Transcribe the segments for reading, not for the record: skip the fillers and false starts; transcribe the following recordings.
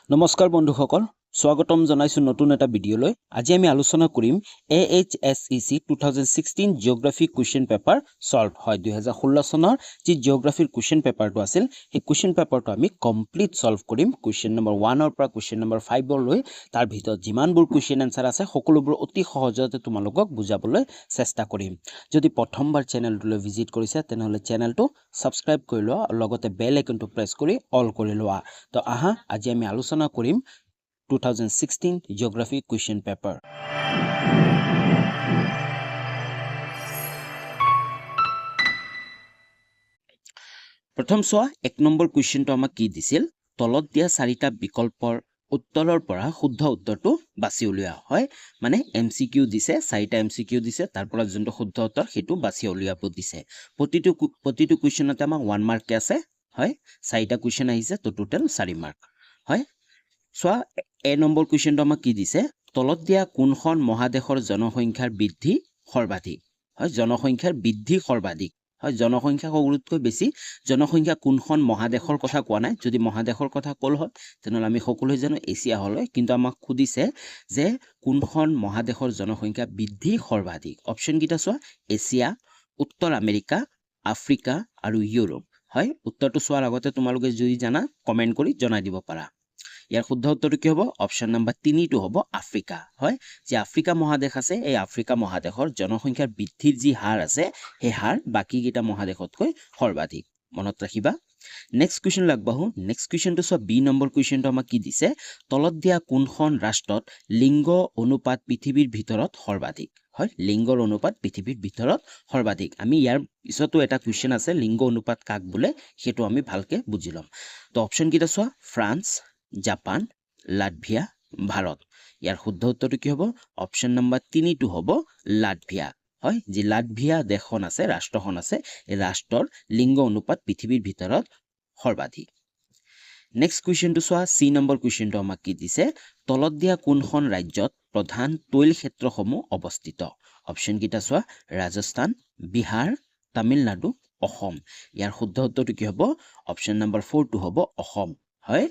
নমস্কাৰ বন্ধুসকল স্বাগতম জনাইছো নতুন এটা ভিডিঅলৈ আজি আমি আলোচনা কৰিম AHSEC 2016 geography question paper solve হয় 2016 চনৰ যি জিওগ্ৰাফিৰ কোৱেশ্চন পেপাৰটো আছিল এই কোৱেশ্চন পেপাৰটো আমি কমপ্লিট সলভ কৰিম কোৱেশ্চন নম্বৰ 1 ৰ পৰা কোৱেশ্চন নম্বৰ 5 লৈ তাৰ ভিতৰত যিমানবোৰ কোৱেশ্চন আনসাৰ আছে সকলোবোৰ অতি সহজতে তোমালোকক বুজাবলৈ চেষ্টা কৰিম যদি প্ৰথমবাৰ চেনেলটোলৈ ভিজিট কৰিছা তেনেহলে চেনেলটো সাবস্ক্ৰাইব কৰি লোৱা আৰু লগতে বেল আইকনটো প্ৰেছ কৰি অল কৰি লোৱা তো আহা আজি আমি আলোচনা কৰিম 2016 Geography question paper. প্ৰথম সোয়া 1 নম্বৰ কোৱেশ্চনটো আমাক কি দিছিল তলত দিয়া চাৰিটা বিকল্পৰ উত্তৰৰ পৰা শুদ্ধ উত্তৰটো বাছি উলিওৱা হয় মানে এমসিকিউ দিছে চাৰিটা এমসিকিউ দিছে তাৰ পৰা যোনটো শুদ্ধ উত্তৰ হেতু বাছি উলিয়াব দিছে প্ৰতিটো কোৱেশ্চনতে আমাক 1 মাৰ্ক আছে হয় চাৰিটা কোৱেশ্চন আহিছে তো টোটাল 4 মাৰ্ক হয় সোয়া এ নম্বৰ কোৱেশ্চনটো আমাক কি দিছে তলত দিয়া কোনখন মহাদেশৰ জনসংখ্যাৰ বৃদ্ধি সৰ্বাধিক হয় জনসংখ্যাৰ বৃদ্ধি সৰ্বাধিক হয় জনসংখ্যা সকলোতকৈ বেছি জনসংখ্যা কোনখন মহাদেশৰ কথা কোৱা নাই যদি মহাদেশৰ কথা কল হয় তেনলে আমি সকলোৱে জানো এছিয়া হল কিন্তু আমাক খুদিছে যে কোনখন মহাদেশৰ জনসংখ্যা বৃদ্ধি সৰ্বাধিক অপচন কিটা সোয়া এছিয়া উত্তৰ আমেৰিকা আফ্ৰিকা আৰু ইউৰোপ হয় উত্তৰটো সোৱাৰ আগতে তোমালোকে যদি জানা কমেন্ট কৰি জনাই দিব পাৰা ইয়াৰ শুদ্ধ উত্তৰটো কি হ'ব অপচন নম্বৰ 3 টো হ'ব আফ্ৰিকা হয় যে আফ্ৰিকা মহাদেশ আছে এই আফ্ৰিকা মহাদেশৰ জনসংখ্যাৰ বৃদ্ধিৰ যি হাৰ আছে সেই হাৰ বাকি কিটা মহাদেশতকৈ সৰ্বাধিক মনত ৰাখিবা নেক্সট কোৱেশ্চন লাগবাহু নেক্সট কোৱেশ্চনটো সব বি নম্বৰ কোৱেশ্চনটো আমাক কি দিছে তলত দিয়া কোনখন ৰাষ্ট্ৰত লিংগ অনুপাত পৃথিৱীৰ ভিতৰত সৰ্বাধিক হয় লিংগৰ অনুপাত পৃথিৱীৰ ভিতৰত সৰ্বাধিক আমি ইয়াৰ পিছতো এটা কোৱেশ্চন আছে লিংগ অনুপাত কাক বোলে হেতু আমি ভালকে বুজি লম তো অপচন কিটা সোয়া ফ্ৰান্স জাপান লাটভিয়া ভাৰত ইয়াৰ শুদ্ধ উত্তৰটো কি হ'ব অপচন নম্বৰ 3 টো হ'ব লাটভিয়া হয় যে লাটভিয়া দেশখন আছে ৰাষ্ট্ৰখন আছে এই ৰাষ্ট্ৰৰ লিংগ অনুপাত পৃথিৱীৰ ভিতৰত সৰ্বাধিক নেক্সট কোৱেশ্চনটো সোয়া সি নম্বৰ কোৱেশ্চনটো আমাক কি দিছে তলত দিয়া কোনখন ৰাজ্যত প্ৰধান তৈল ক্ষেত্ৰসমূহ অৱস্থিত অপচন কিটা সোয়া ৰাজস্থান বিহাৰ তামিলনাডু অসম ইয়াৰ শুদ্ধ উত্তৰটো কি হ'ব অপচন নম্বৰ 4 টো হ'ব অসম হয়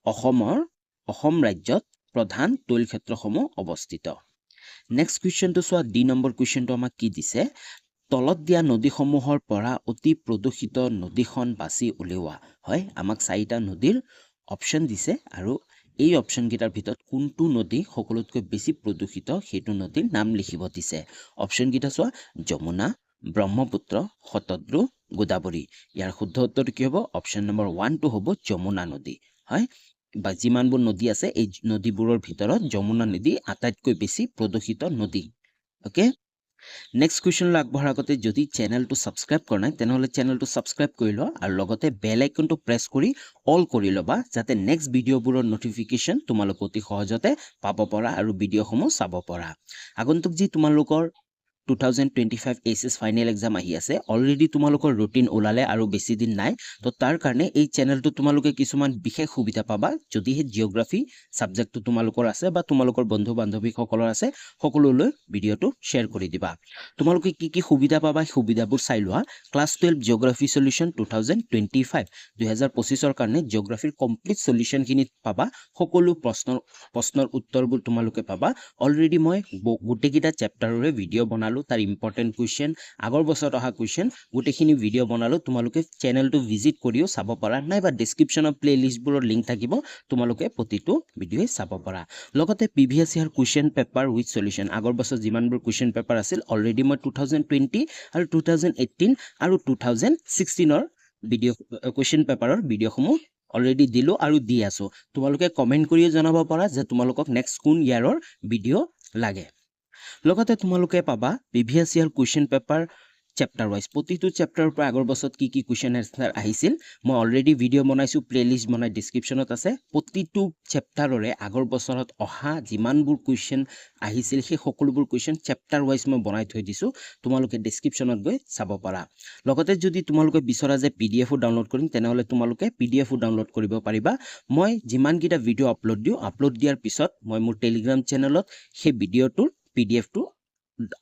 অসম ৰাজ্যত প্ৰধান তৈল ক্ষেত্ৰসমূহ অৱস্থিত নেক্সট কোৱেশ্চনটো সোয়া ডি নম্বৰ কোৱেশ্চনটো আমাক কি দিছে তলত দিয়া নদীসমূহৰ পৰা অতি প্ৰদূষিত নদীখন বাছি উলিওৱা হয় আমাক চাৰিটা নদীৰ অপচন দিছে আৰু এই অপচন কিটাৰ ভিতৰত কোনটো নদী সকলোতকৈ বেছি প্ৰদূষিত হেতু নদীৰ নাম লিখিব দিছে অপচন কিটা সোয়া যমুনা ব্ৰহ্মপুত্ৰ শতদ্ৰু গোদাবৰী ইয়াৰ শুদ্ধ উত্তৰটো কি হ'ব অপচন নম্বৰ 1 টো হ'ব যমুনা নদী হয় বা যিমানবোৰ নদী আছে এই নদীবোৰৰ ভিতৰত যমুনা নদী আটাইতকৈ বেছি প্ৰদূষিত নদী ওকে নেক্সট কোৱেশ্চন আগবঢ়াৰ আগতে যদি চেনেলটো সাবস্ক্ৰাইব কৰা নাই তেনেহলে চেনেলটো সাবস্ক্ৰাইব কৰি লোৱা আৰু লগতে বেল আইকনটো প্ৰেছ কৰি অল কৰি লবা যাতে নেক্সট ভিডিঅ'বোৰৰ নটিফিকেশন তোমালোক অতি সহজতে পাব পৰা আৰু ভিডিঅ'সমূহ চাব পৰা আগন্তুক যি তোমালোকৰ 2025 এছএছ ফাইনেল এক্সাম আহি আছে অলৰেডি তোমালোকৰ ৰুটিন ওলালে আৰু বেছি দিন নাই তো তাৰ কাৰণে এই চেনেলটো তোমালোকে কিছুমান বিশেষ সুবিধা পাবা যদি হে জিওগ্ৰাফি সাবজেক্টটো তোমালোকৰ আছে বা তোমালোকৰ বন্ধু বান্ধৱী সকলৰ আছে সকলোলৈ ভিডিঅ'টো শেয়াৰ কৰি দিবা তোমালোকে কি সুবিধা পাবা সুবিধাবোৰ চাই লোৱা ক্লাস 12 জিওগ্ৰাফি সলিউশন 2025 2025 ৰ কাৰণে জিওগ্ৰাফিৰ কমপ্লিট সলিউশন খিনি পাবা সকলো প্ৰশ্নৰ উত্তৰবোৰ তোমালোকে পাবা অলৰেডি মই গোটেইকিটা চেপ্টাৰৰে ভিডিঅ বনালো তাৰ ইম্পৰ্টেন্ট কোৱেশ্চন আগৰ বছৰত অহা কোৱেশ্চন গোটেইখিনি ভিডিঅ বনালো তোমালোকে চেনেলটো ভিজিট কৰিও চাব পাৰা নাইবা ডেসক্ৰিপচনৰ প্লেলিষ্টবোৰৰ লিংক থাকিব তোমালোকে প্ৰতিটো ভিডিঅ চাব পাৰা লগতে প্ৰিভিয়াস ইয়াৰ কোৱেশ্চন পেপাৰ উইথ সলিউশন আগৰ বছৰ যিমানবোৰ কোৱেশ্চন পেপাৰ আছিল অলৰেডি মই 2020 আৰু 2018 আৰু 2016 ৰ ভিডিঅ কোৱেশ্চন পেপাৰৰ ভিডিঅসমূহ অলৰেডি দিলো আৰু দি আছো তোমালোকে কমেন্ট কৰিও জনাব পাৰা যে তোমালোকক নেক্সট কোন ইয়াৰৰ ভিডিঅ লাগে লগতে তোমালোকে পাবা প্ৰিভিয়াস ইয়াৰ কোৱেশ্চন পেপাৰ চেপ্টাৰ ওয়াইজ প্ৰতিটো চেপ্টাৰৰ পৰা আগৰ বছৰত কি কোৱেশ্চন আনসাৰ আহিছিল মই অলৰেডি ভিডিঅ বনাইছো প্লেলিষ্ট বনাই ডেসক্ৰিপচনত আছে প্ৰতিটো চেপ্টাৰৰে আগৰ বছৰত অহা যিমানবোৰ কোৱেশ্চন আহিছিল সেই সকলোবোৰ কোৱেশ্চন চেপ্টাৰ ওয়াইজ মই বনাই থৈ দিছো তোমালোকে ডেসক্ৰিপচনত গৈ চাব পাৰা লগতে যদি তোমালোকে বিচৰা যে পিডিএফ ডাউনলোড কৰিম তেনেহলে তোমালোকে পিডিএফ ডাউনলোড কৰিব পাৰিবা মই যিমান কিটা ভিডিঅ আপলোড দিয়াৰ পিছত মই মোৰ টেলিগ্ৰাম চেনেলত সেই ভিডিঅটোৰ পিডিএফ টো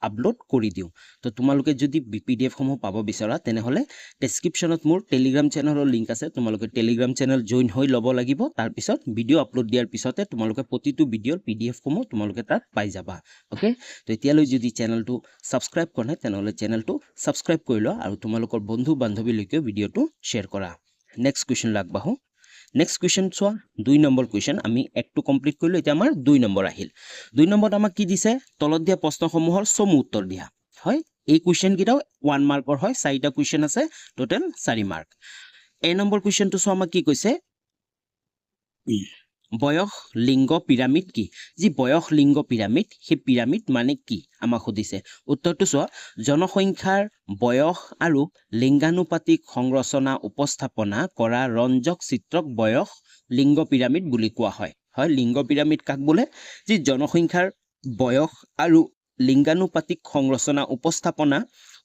আপলোড কৰি দিওঁ তো তোমালোকে যদি PDF সমূহ পাব বিচৰা তেনেহলে ডেসক্ৰিপচনত মোৰ টেলিগ্ৰাম চেনেলৰ লিংক আছে তোমালোকে টেলিগ্ৰাম চেনেল জয়েন হৈ ল'ব লাগিব তাৰ পিছত ভিডিও আপলোড দিয়াৰ পিছতে তোমালোকে প্ৰতিটো ভিডিওৰ PDF সমূহ তোমালোকে তাত পাই যাবা ওকে তো এতিয়ালৈ যদি চেনেলটো সাবস্ক্ৰাইব কৰা নাই তেনেহলে চেনেলটো সাবস্ক্ৰাইব কৰি লোৱা আৰু তোমালোকৰ বন্ধু বান্ধৱীলৈকে ভিডিওটো শেয়াৰ কৰা নেক্সট কোৱেশ্চন লাগবাহো নেক্সট কোৱেশ্চন চোৱা 2 নম্বৰ কোৱেশ্চন আমি একটো কমপ্লিট কৰিলো এতিয়া আমাৰ 2 নম্বৰ আহিল 2 নম্বৰত আমাক কি দিছে তলত দিয়া প্ৰশ্নসমূহৰ চমু উত্তৰ দিয়া হয় এই কোৱেশ্চন কিটাও 1 মাৰ্কৰ হয় 4টা কোৱেশ্চন আছে টোটাল 4 মাৰ্ক এ নম্বৰ কোৱেশ্চনটো চোৱা আমাক কি কৈছে বয়স লিংগ পিৰামিড কি যি বয়স লিংগ পিৰামিড সেই পিৰামিড মানে কি আমাক সুধিছে উত্তৰটো চোৱা জনসংখ্যাৰ বয়স আৰু লিংগানুপাতিক সংৰচনা উপস্থাপনা কৰা ৰঞ্জক চিত্ৰক বয়স লিংগ পিৰামিড বুলি কোৱা হয় হয় লিংগ পিৰামিড কাক বোলে যি জনসংখ্যাৰ বয়স আৰু লিংগানুপাতিক সংৰচনা উপস্থাপনা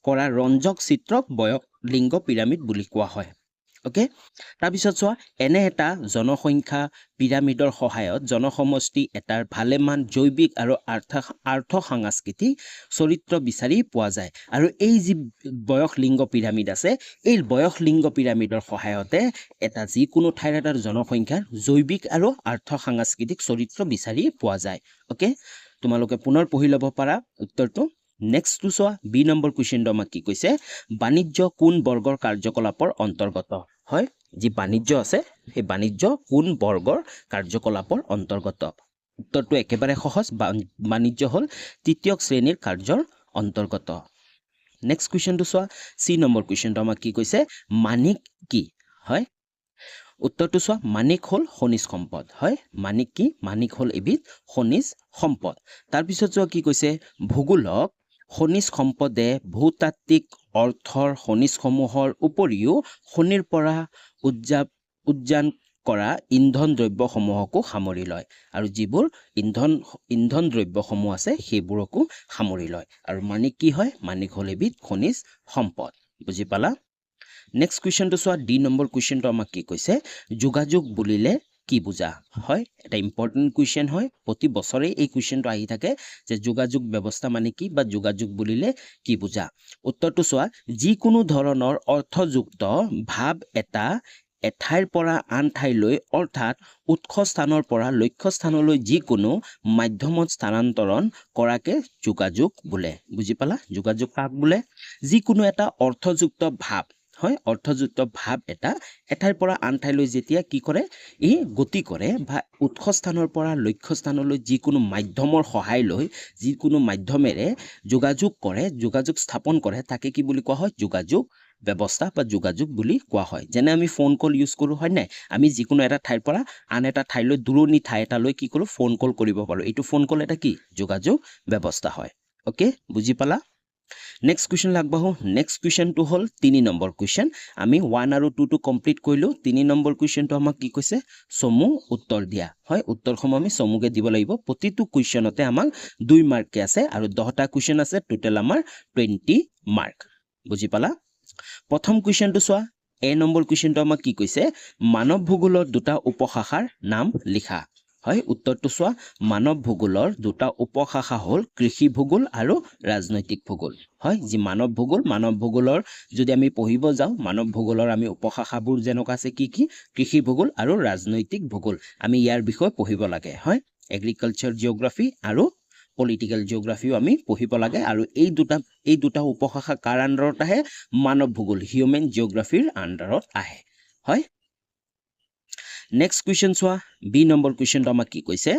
কৰা ৰঞ্জক চিত্ৰক বয়স লিংগ পিৰামিড বুলি কোৱা হয় ওকে তাৰ পিছত চোৱা এনে এটা জনসংখ্যা পিৰামিডৰ সহায়ত জনসমষ্টি এটাৰ ভালেমান জৈৱিক আৰু আৰ্থ সাংস্কৃতিক চৰিত্ৰ বিচাৰি পোৱা যায় আৰু এই যি বয়স লিংগ পিৰামিড আছে এই বয়স লিংগ পিৰামিডৰ সহায়তে এটা যিকোনো ঠাইৰ এটাৰ জনসংখ্যাৰ জৈৱিক আৰু আৰ্থ সাংস্কৃতিক চৰিত্ৰ বিচাৰি পোৱা যায় ওকে তোমালোকে পুনৰ পঢ়ি ল'ব পাৰা উত্তৰটো নেক্সট টু চোৱা বি নম্বৰ কোৱেশ্চনটো আমাক কি কৈছে বাণিজ্য কোন বৰ্গৰ কাৰ্যকলাপৰ অন্তৰ্গত হয় যি বাণিজ্য আছে সেই বাণিজ্য কোন বৰ্গৰ কাৰ্যকলাপৰ অন্তৰ্গত উত্তৰটো একেবাৰে সহজ বাণিজ্য হল তৃতীয় শ্ৰেণীৰ কাৰ্যৰ অন্তৰ্গত নেক্সট কোৱেশ্চনটো চোৱা সি নম্বৰ কোৱেশ্চনটো আমাক কি কৈছে মানিক কি হয় উত্তৰটো চোৱা মানিক হল খনিজ সম্পদ হয় মানিক কি মানিক হল এবিধ খনিজ সম্পদ তাৰ পিছত চোৱা কি কৈছে ভূগোলক খনিজ সম্পদে ভূতাত্ত্বিক অৰ্থৰ খনিজসমূহৰ উপৰিও খনিৰ পৰা উৎযান কৰা ইন্ধন দ্ৰব্যসমূহকো সামৰি লয় আৰু যিবোৰ ইন্ধন দ্ৰব্যসমূহ আছে সেইবোৰকো সামৰি লয় আৰু মানিক কি হয় মানিক হল এবিধ খনিজ সম্পদ বুজি পালা নেক্সট কোৱেশ্চনটো চোৱা ডি নম্বৰ কোৱেশ্চনটো আমাক কি কৈছে যোগাযোগ বুলিলে কি বুজা হয় এটা ইম্পৰ্টেন্ট কোৱেশ্চন হয় প্ৰতি বছৰে এই কোৱেশ্চনটো আহি থাকে যে যোগাযোগ ব্যৱস্থা মানে কি বা যোগাযোগ বুলিলে কি বুজা উত্তৰটো চোৱা যিকোনো ধৰণৰ অৰ্থযুক্ত ভাৱ এটা এঠাইৰ পৰা আন ঠাইলৈ অৰ্থাৎ উৎস স্থানৰ পৰা লক্ষ্য স্থানলৈ যিকোনো মাধ্যমত স্থানান্তৰণ কৰাকে যোগাযোগ বোলে বুজি পালা যোগাযোগ কাক বোলে যিকোনো এটা অৰ্থযুক্ত ভাৱ হয় অৰ্থযুক্ত ভাৱ এটা এঠাইৰ পৰা আন ঠাইলৈ যেতিয়া কি কৰে ই গতি কৰে বা উৎস স্থানৰ পৰা লক্ষ্য স্থানলৈ যিকোনো মাধ্যমৰ সহায় লৈ যিকোনো মাধ্যমেৰে যোগাযোগ কৰে যোগাযোগ স্থাপন কৰে তাকে কি বুলি কোৱা হয় যোগাযোগ ব্যৱস্থা বা যোগাযোগ বুলি কোৱা হয় যেনে আমি ফোন কল ইউজ কৰো হয় নাই আমি যিকোনো এটা ঠাইৰ পৰা আন এটা ঠাইলৈ দূৰণি ঠাই এটালৈ কি কৰো ফোন কল কৰিব পাৰো এইটো ফোন কল এটা কি যোগাযোগ ব্যৱস্থা হয় ওকে বুজি পালা নেক্সট কোৱেশ্চন লাগবাহো নেক্সট কোৱেশ্চনটো হল 3 নম্বৰ কোৱেশ্চন আমি 1 আৰু 2 টো কমপ্লিট কৰিলো 3 নম্বৰ কোৱেশ্চনটো আমাক কি কৈছে চমু উত্তৰ দিয়া হয় উত্তৰসমূহ আমি চমুকে দিব লাগিব প্ৰতিটো কোৱেশ্চনতে আমাক 2 মাৰ্ক আছে আৰু 10টা কোৱেশ্চন আছে টোটাল আমাৰ 20 মাৰ্ক বুজি পালা প্ৰথম কোৱেশ্চনটো চোৱা এ নম্বৰ কোৱেশ্চনটো আমাক কি কৈছে মানৱ ভূগোলৰ দুটা উপশাখাৰ নাম লিখা হয় উত্তৰটো চোৱা মানৱ ভূগোলৰ দুটা উপশাখা হল কৃষি ভূগোল আৰু ৰাজনৈতিক ভূগোল হয় যি মানৱ ভূগোলৰ যদি আমি পঢ়িব যাওঁ মানৱ ভূগোলৰ আমি উপশাখাবোৰ যেনেকুৱা আছে কি কৃষি ভূগোল আৰু ৰাজনৈতিক ভূগোল আমি ইয়াৰ বিষয়ে পঢ়িব লাগে হয় এগ্ৰিকালচাৰ জিঅগ্ৰাফি আৰু পলিটিক্যাল জিঅগ্ৰাফিও আমি পঢ়িব লাগে আৰু এই দুটা উপশাখা কাৰ আণ্ডাৰত আহে মানৱ ভূগোল হিউম্যান জিঅগ্ৰাফিৰ আণ্ডাৰত আহে হয় নেক্সট কোৱেশ্চন চোৱা বি নম্বৰ কোৱেশ্চনটো আমাক কি কৈছে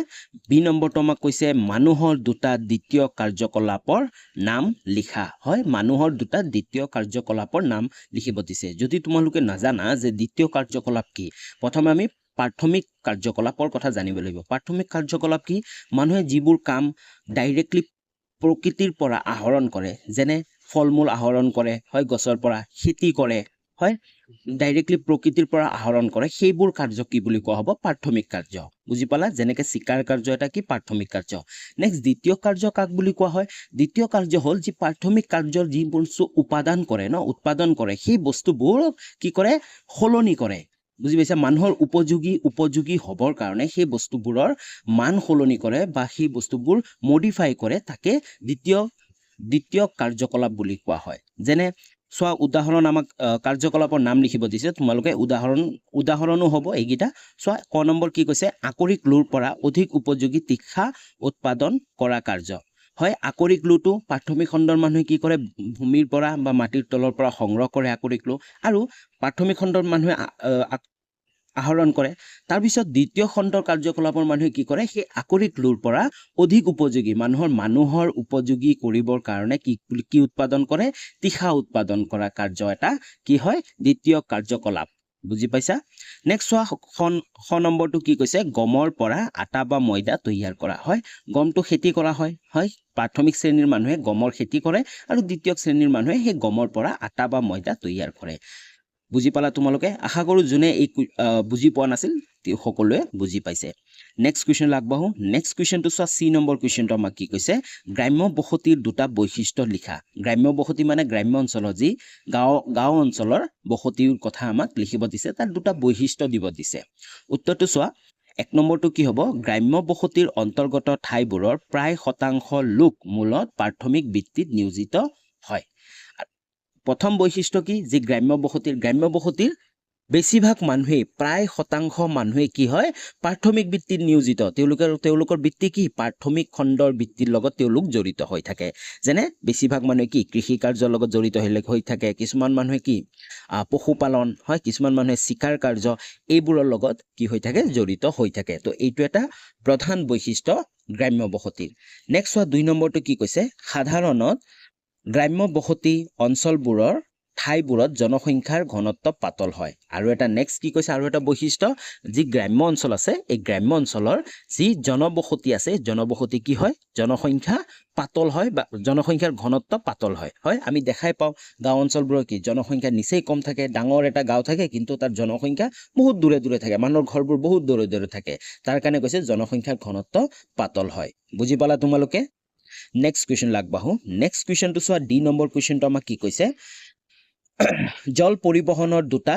বি নম্বৰটো আমাক কৈছে মানুহৰ দুটা দ্বিতীয় কাৰ্যকলাপৰ নাম লিখা হয় মানুহৰ দুটা দ্বিতীয় কাৰ্যকলাপৰ নাম লিখিব দিছে যদি তোমালোকে নাজানা যে দ্বিতীয় কাৰ্যকলাপ কি প্ৰথমে আমি প্ৰাথমিক কাৰ্যকলাপৰ কথা জানিব লাগিব প্ৰাথমিক কাৰ্যকলাপ কি মানুহে যিবোৰ কাম ডাইৰেক্টলি প্ৰকৃতিৰ পৰা আহৰণ কৰে যেনে ফলমূল আহৰণ কৰে হয় গছৰ পৰা খেতি কৰে হয় ডাইৰেক্টলি প্ৰকৃতিৰ পৰা আহৰণ কৰে সেইবোৰ কাৰ্য কি বুলি কোৱা হ'ব প্ৰাথমিক কাৰ্য বুজি পালা যেনেকৈ চিকাৰ কাৰ্য এটা কি প্ৰাথমিক কাৰ্য নেক্সট দ্বিতীয় কাৰ্য কাক বুলি কোৱা হয় দ্বিতীয় কাৰ্য হ'ল যি প্ৰাথমিক কাৰ্যৰ যি বস্তু উৎপাদন কৰে সেই বস্তুবোৰ কি কৰে সলনি কৰে বুজি পাইছা মানুহৰ উপযোগী হ'বৰ কাৰণে সেই বস্তুবোৰৰ মান সলনি কৰে বা সেই বস্তুবোৰ মডিফাই কৰে তাকে দ্বিতীয় দ্বিতীয় কাৰ্যকলাপ বুলি কোৱা হয় যেনে চোৱা উদাহৰণ আমাক কাৰ্যকলাপৰ নাম লিখিব দিছে তোমালোকে উদাহৰণো হ'ব এইকেইটা চোৱা ক নম্বৰ কি কৈছে আকৰিক লোৰ পৰা অধিক উপযোগী তীখা উৎপাদন কৰা কাৰ্য হয় আকৰিক লোটো প্ৰাথমিক খণ্ডৰ মানুহে কি কৰে ভূমিৰ পৰা বা মাটিৰ তলৰ পৰা সংগ্ৰহ কৰে আকৰিক লো আৰু প্ৰাথমিক খণ্ডৰ মানুহে আহৰণ কৰে তাৰ পিছত দ্বিতীয় খণ্ডৰ কাৰ্যকলাপৰ মানুহে কি কৰে সেই আকৰিক লোৰ পৰা অধিক উপযোগী মানুহৰ উপযোগী কৰিবৰ কাৰণে কি উৎপাদন কৰে তীখা উৎপাদন কৰা কাৰ্য এটা কি হয় দ্বিতীয় কাৰ্যকলাপ বুজি পাইছা নেক্সট চোৱা খ নম্বৰটো কি কৈছে গমৰ পৰা আটা বা ময়দা তৈয়াৰ কৰা হয় গমটো খেতি কৰা হয় প্ৰাথমিক শ্ৰেণীৰ মানুহে গমৰ খেতি কৰে আৰু দ্বিতীয় শ্ৰেণীৰ মানুহে সেই গমৰ পৰা আটা বা ময়দা তৈয়াৰ কৰে বুজি পালা তোমালোকে আশা কৰো যোনে এই বুজি পোৱা নাছিল সকলোৱে বুজি পাইছে নেক্সট কুৱেশ্যন আগবাঢ়ো নেক্সট কুৱেশ্যনটো চোৱা চি নম্বৰ কুৱেশ্যনটো আমাক কি কৈছে গ্ৰাম্য বসতিৰ দুটা বৈশিষ্ট্য লিখা গ্ৰাম্য বসতি মানে গ্ৰাম্য অঞ্চলৰ যি গাঁও অঞ্চলৰ বসতিৰ কথা আমাক লিখিব দিছে তাৰ দুটা বৈশিষ্ট্য দিব দিছে উত্তৰটো চোৱা এক নম্বৰটো কি হ'ব গ্ৰাম্য বসতিৰ অন্তৰ্গত ঠাইবোৰৰ প্ৰায় শতাংশ লোক মূলত প্ৰাথমিক বৃত্তিত নিয়োজিত হয় প্ৰথম বৈশিষ্ট্য কি যে গ্ৰাম্য বসতিৰ বেছিভাগ মানুহে প্ৰায় শতাংশ মানুহে কি হয় প্ৰাথমিক বৃত্তিত নিয়োজিত তেওঁলোকৰ বৃত্তি কি প্ৰাথমিক খণ্ডৰ বৃত্তিৰ লগত তেওঁলোক জড়িত হৈ থাকে যেনে বেছিভাগ মানুহে কি কৃষি কাৰ্যৰ লগত জড়িত হৈ থাকে কিছুমান মানুহে কি পশুপালন হয় কিছুমান মানুহে চিকাৰ কাৰ্য এইবোৰৰ লগত কি হৈ থাকে জড়িত হৈ থাকে তো এইটো এটা প্ৰধান বৈশিষ্ট্য গ্ৰাম্য বসতিৰ নেক্সট হোৱা 2 নম্বৰটো কি কৈছে সাধাৰণত গ্ৰাম্য বসতি অঞ্চলবোৰৰ ঠাইবোৰত জনসংখ্যাৰ ঘনত্ব পাতল হয় আৰু এটা নেক্সট কি কৈছে আৰু এটা বৈশিষ্ট্য যি গ্ৰাম্য অঞ্চল আছে এই গ্ৰাম্য অঞ্চলৰ যি জনবসতি আছে জনবসতি কি হয় জনসংখ্যা পাতল হয় বা জনসংখ্যাৰ ঘনত্ব পাতল হয় আমি দেখাই পাওঁ গাঁও অঞ্চলবোৰৰ কি জনসংখ্যা নিচেই কম থাকে ডাঙৰ এটা গাঁও থাকে কিন্তু তাৰ জনসংখ্যা বহুত দূৰে থাকে মানুহৰ ঘৰবোৰ বহুত দূৰে থাকে তাৰ কাৰণে কৈছে জনসংখ্যাৰ ঘনত্ব পাতল হয় বুজি পালা তোমালোকে নেক্সট কুৱেশ্যন আগবাঢ়ো নেক্সট কুৱেশ্যনটো চোৱা ডি নম্বৰ কুৱেশ্যনটো আমাক কি কৈছে জল পৰিবহনৰ দুটা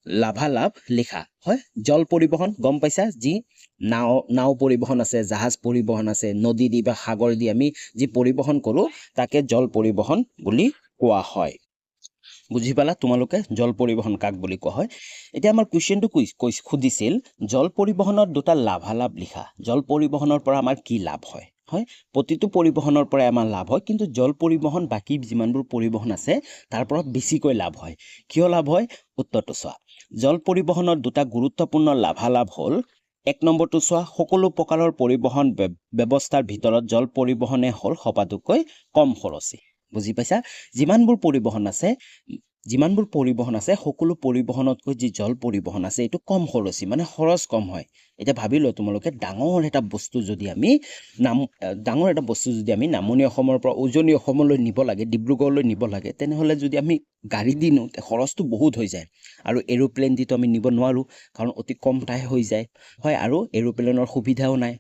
লাভালাভ লিখা হয় জল পৰিবহন গম পাইছা যি নাও পৰিবহন আছে জাহাজ পৰিবহন আছে নদী দি বা সাগৰ দি আমি যি পৰিবহন কৰো তাকে জল পৰিবহন বুলি কোৱা হয় বুজি পালা তোমালোকে জল পৰিবহন কাক বুলি কোৱা হয় এতিয়া আমাৰ কুৱেশ্যনটো খুদিছিল জল পৰিবহনৰ দুটা লাভালাভ লিখা জল পৰিবহনৰ পৰা আমাৰ কি লাভ হয় প্ৰতিটো পৰিবহনৰ পৰা আমাৰ লাভ হয় কিন্তু জল পৰিবহন বাকি যিমানবোৰ পৰিবহন আছে তাৰ পৰা বেছিকৈ লাভ হয় কিয় লাভ হয় উত্তৰটো চোৱা জল পৰিবহনৰ দুটা গুৰুত্বপূৰ্ণ লাভালাভ হ'ল এক নম্বৰটো চোৱা সকলো প্ৰকাৰৰ পৰিবহন ব্যৱস্থাৰ ভিতৰত জল পৰিবহনে হ'ল সবাতোকৈ কম খৰচী বুজি পাইছা যিমানবোৰ পৰিবহন আছে সকলো পৰিবহনতকৈ যি জল পৰিবহন আছে এইটো কম খৰচী মানে খৰচ কম হয় এতিয়া ভাবি লও তোমালোকে ডাঙৰ এটা বস্তু যদি আমি নামনি অসমৰ পৰা উজনি অসমলৈ নিব লাগে ডিব্ৰুগড়লৈ নিব লাগে তেনেহলে যদি আমি গাড়ী দি নিওঁ খৰচটো বহুত হৈ যায় আৰু এৰোপ্লেন দিটো আমি নিব নোৱাৰো কাৰণ অতি কম ঠাই হৈ যায় আৰু এৰোপ্লেনৰ সুবিধাও নাই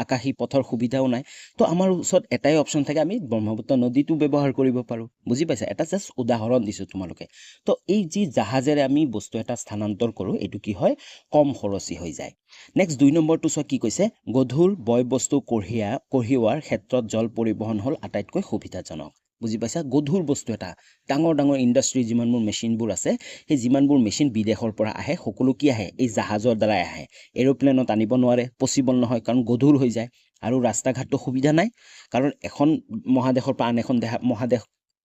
আকাশী পথৰ সুবিধাও নাই তো আমাৰ ওচৰত এটাই অপচন থাকে আমি ব্ৰহ্মপুত্ৰ নদীটো ব্যৱহাৰ কৰিব পাৰো বুজি পাইছা এটা জাস্ট উদাহৰণ দিছো তোমালোকে তো এই যি জাহাজেৰে আমি বস্তু এটা স্থানান্তৰ কৰো এইটো কি হয় কম খৰচী হৈ যায় নেক্সট 2 নম্বৰটো চোৱা কি কৈছে গধুৰ বয় বস্তু কঢ়িওৱাৰ ক্ষেত্ৰত জল পৰিবহন হ'ল আটাইতকৈ সুবিধাজনক বুজি পাইছা গধুৰ বস্তু এটা ডাঙৰ ইণ্ডাষ্ট্ৰি যিমানবোৰ মেচিনবোৰ আছে সেই যিমানবোৰ মেচিন বিদেশৰ পৰা আহে সকলো কি আহে এই জাহাজৰ দ্বাৰা আহে এৰোপ্লেনত আনিব নোৱাৰে পসিবল নহয় কাৰণ গধুৰ হৈ যায় আৰু ৰাস্তা ঘাটটো সুবিধা নাই কাৰণ এখন মহাদেশৰ পৰা আন এখন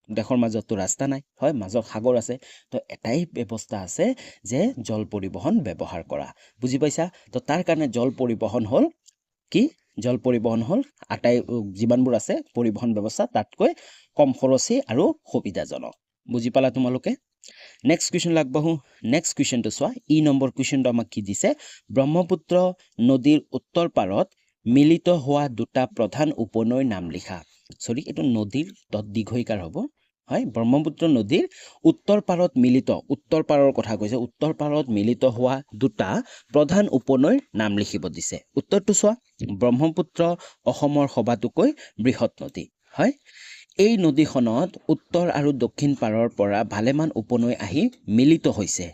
দেশৰ মাজতো ৰাস্তা নাই মাজত সাগৰ আছে তো এটাই ব্যৱস্থা আছে যে জল পৰিবহন ব্যৱহাৰ কৰা বুজি পাইছা তো তাৰ কাৰণে জল পৰিবহন হ'ল আটাই যিমানবোৰ আছে পৰিবহন ব্যৱস্থা তাতকৈ কম খৰচী আৰু সুবিধাজনক বুজি পালা তোমালোকে নেক্সট কুৱেশ্যন আগবাঢ়ো নেক্সট কুৱেশ্যনটো চোৱা ই নম্বৰ কুৱেশ্যনটো আমাক কি দিছে ব্ৰহ্মপুত্ৰ নদীৰ উত্তৰ পাৰত মিলিত হোৱা দুটা প্ৰধান উপনৈৰ নাম লিখা এইটো নদীৰ দীৰ্ঘইকাৰ হ'ব ব্ৰহ্মপুত্ৰ নদীৰ উত্তৰ পাৰৰ কথা কৈছে উত্তৰ পাৰত মিলিত হোৱা দুটা প্ৰধান উপনৈৰ নাম লিখিব দিছে উত্তৰটো চোৱা ব্ৰহ্মপুত্ৰ অসমৰ সবাতোকৈ বৃহৎ নদী এই নদীখনত উত্তৰ আৰু দক্ষিণ পাৰৰ পৰা ভালেমান উপনৈ আহি মিলিত হৈছে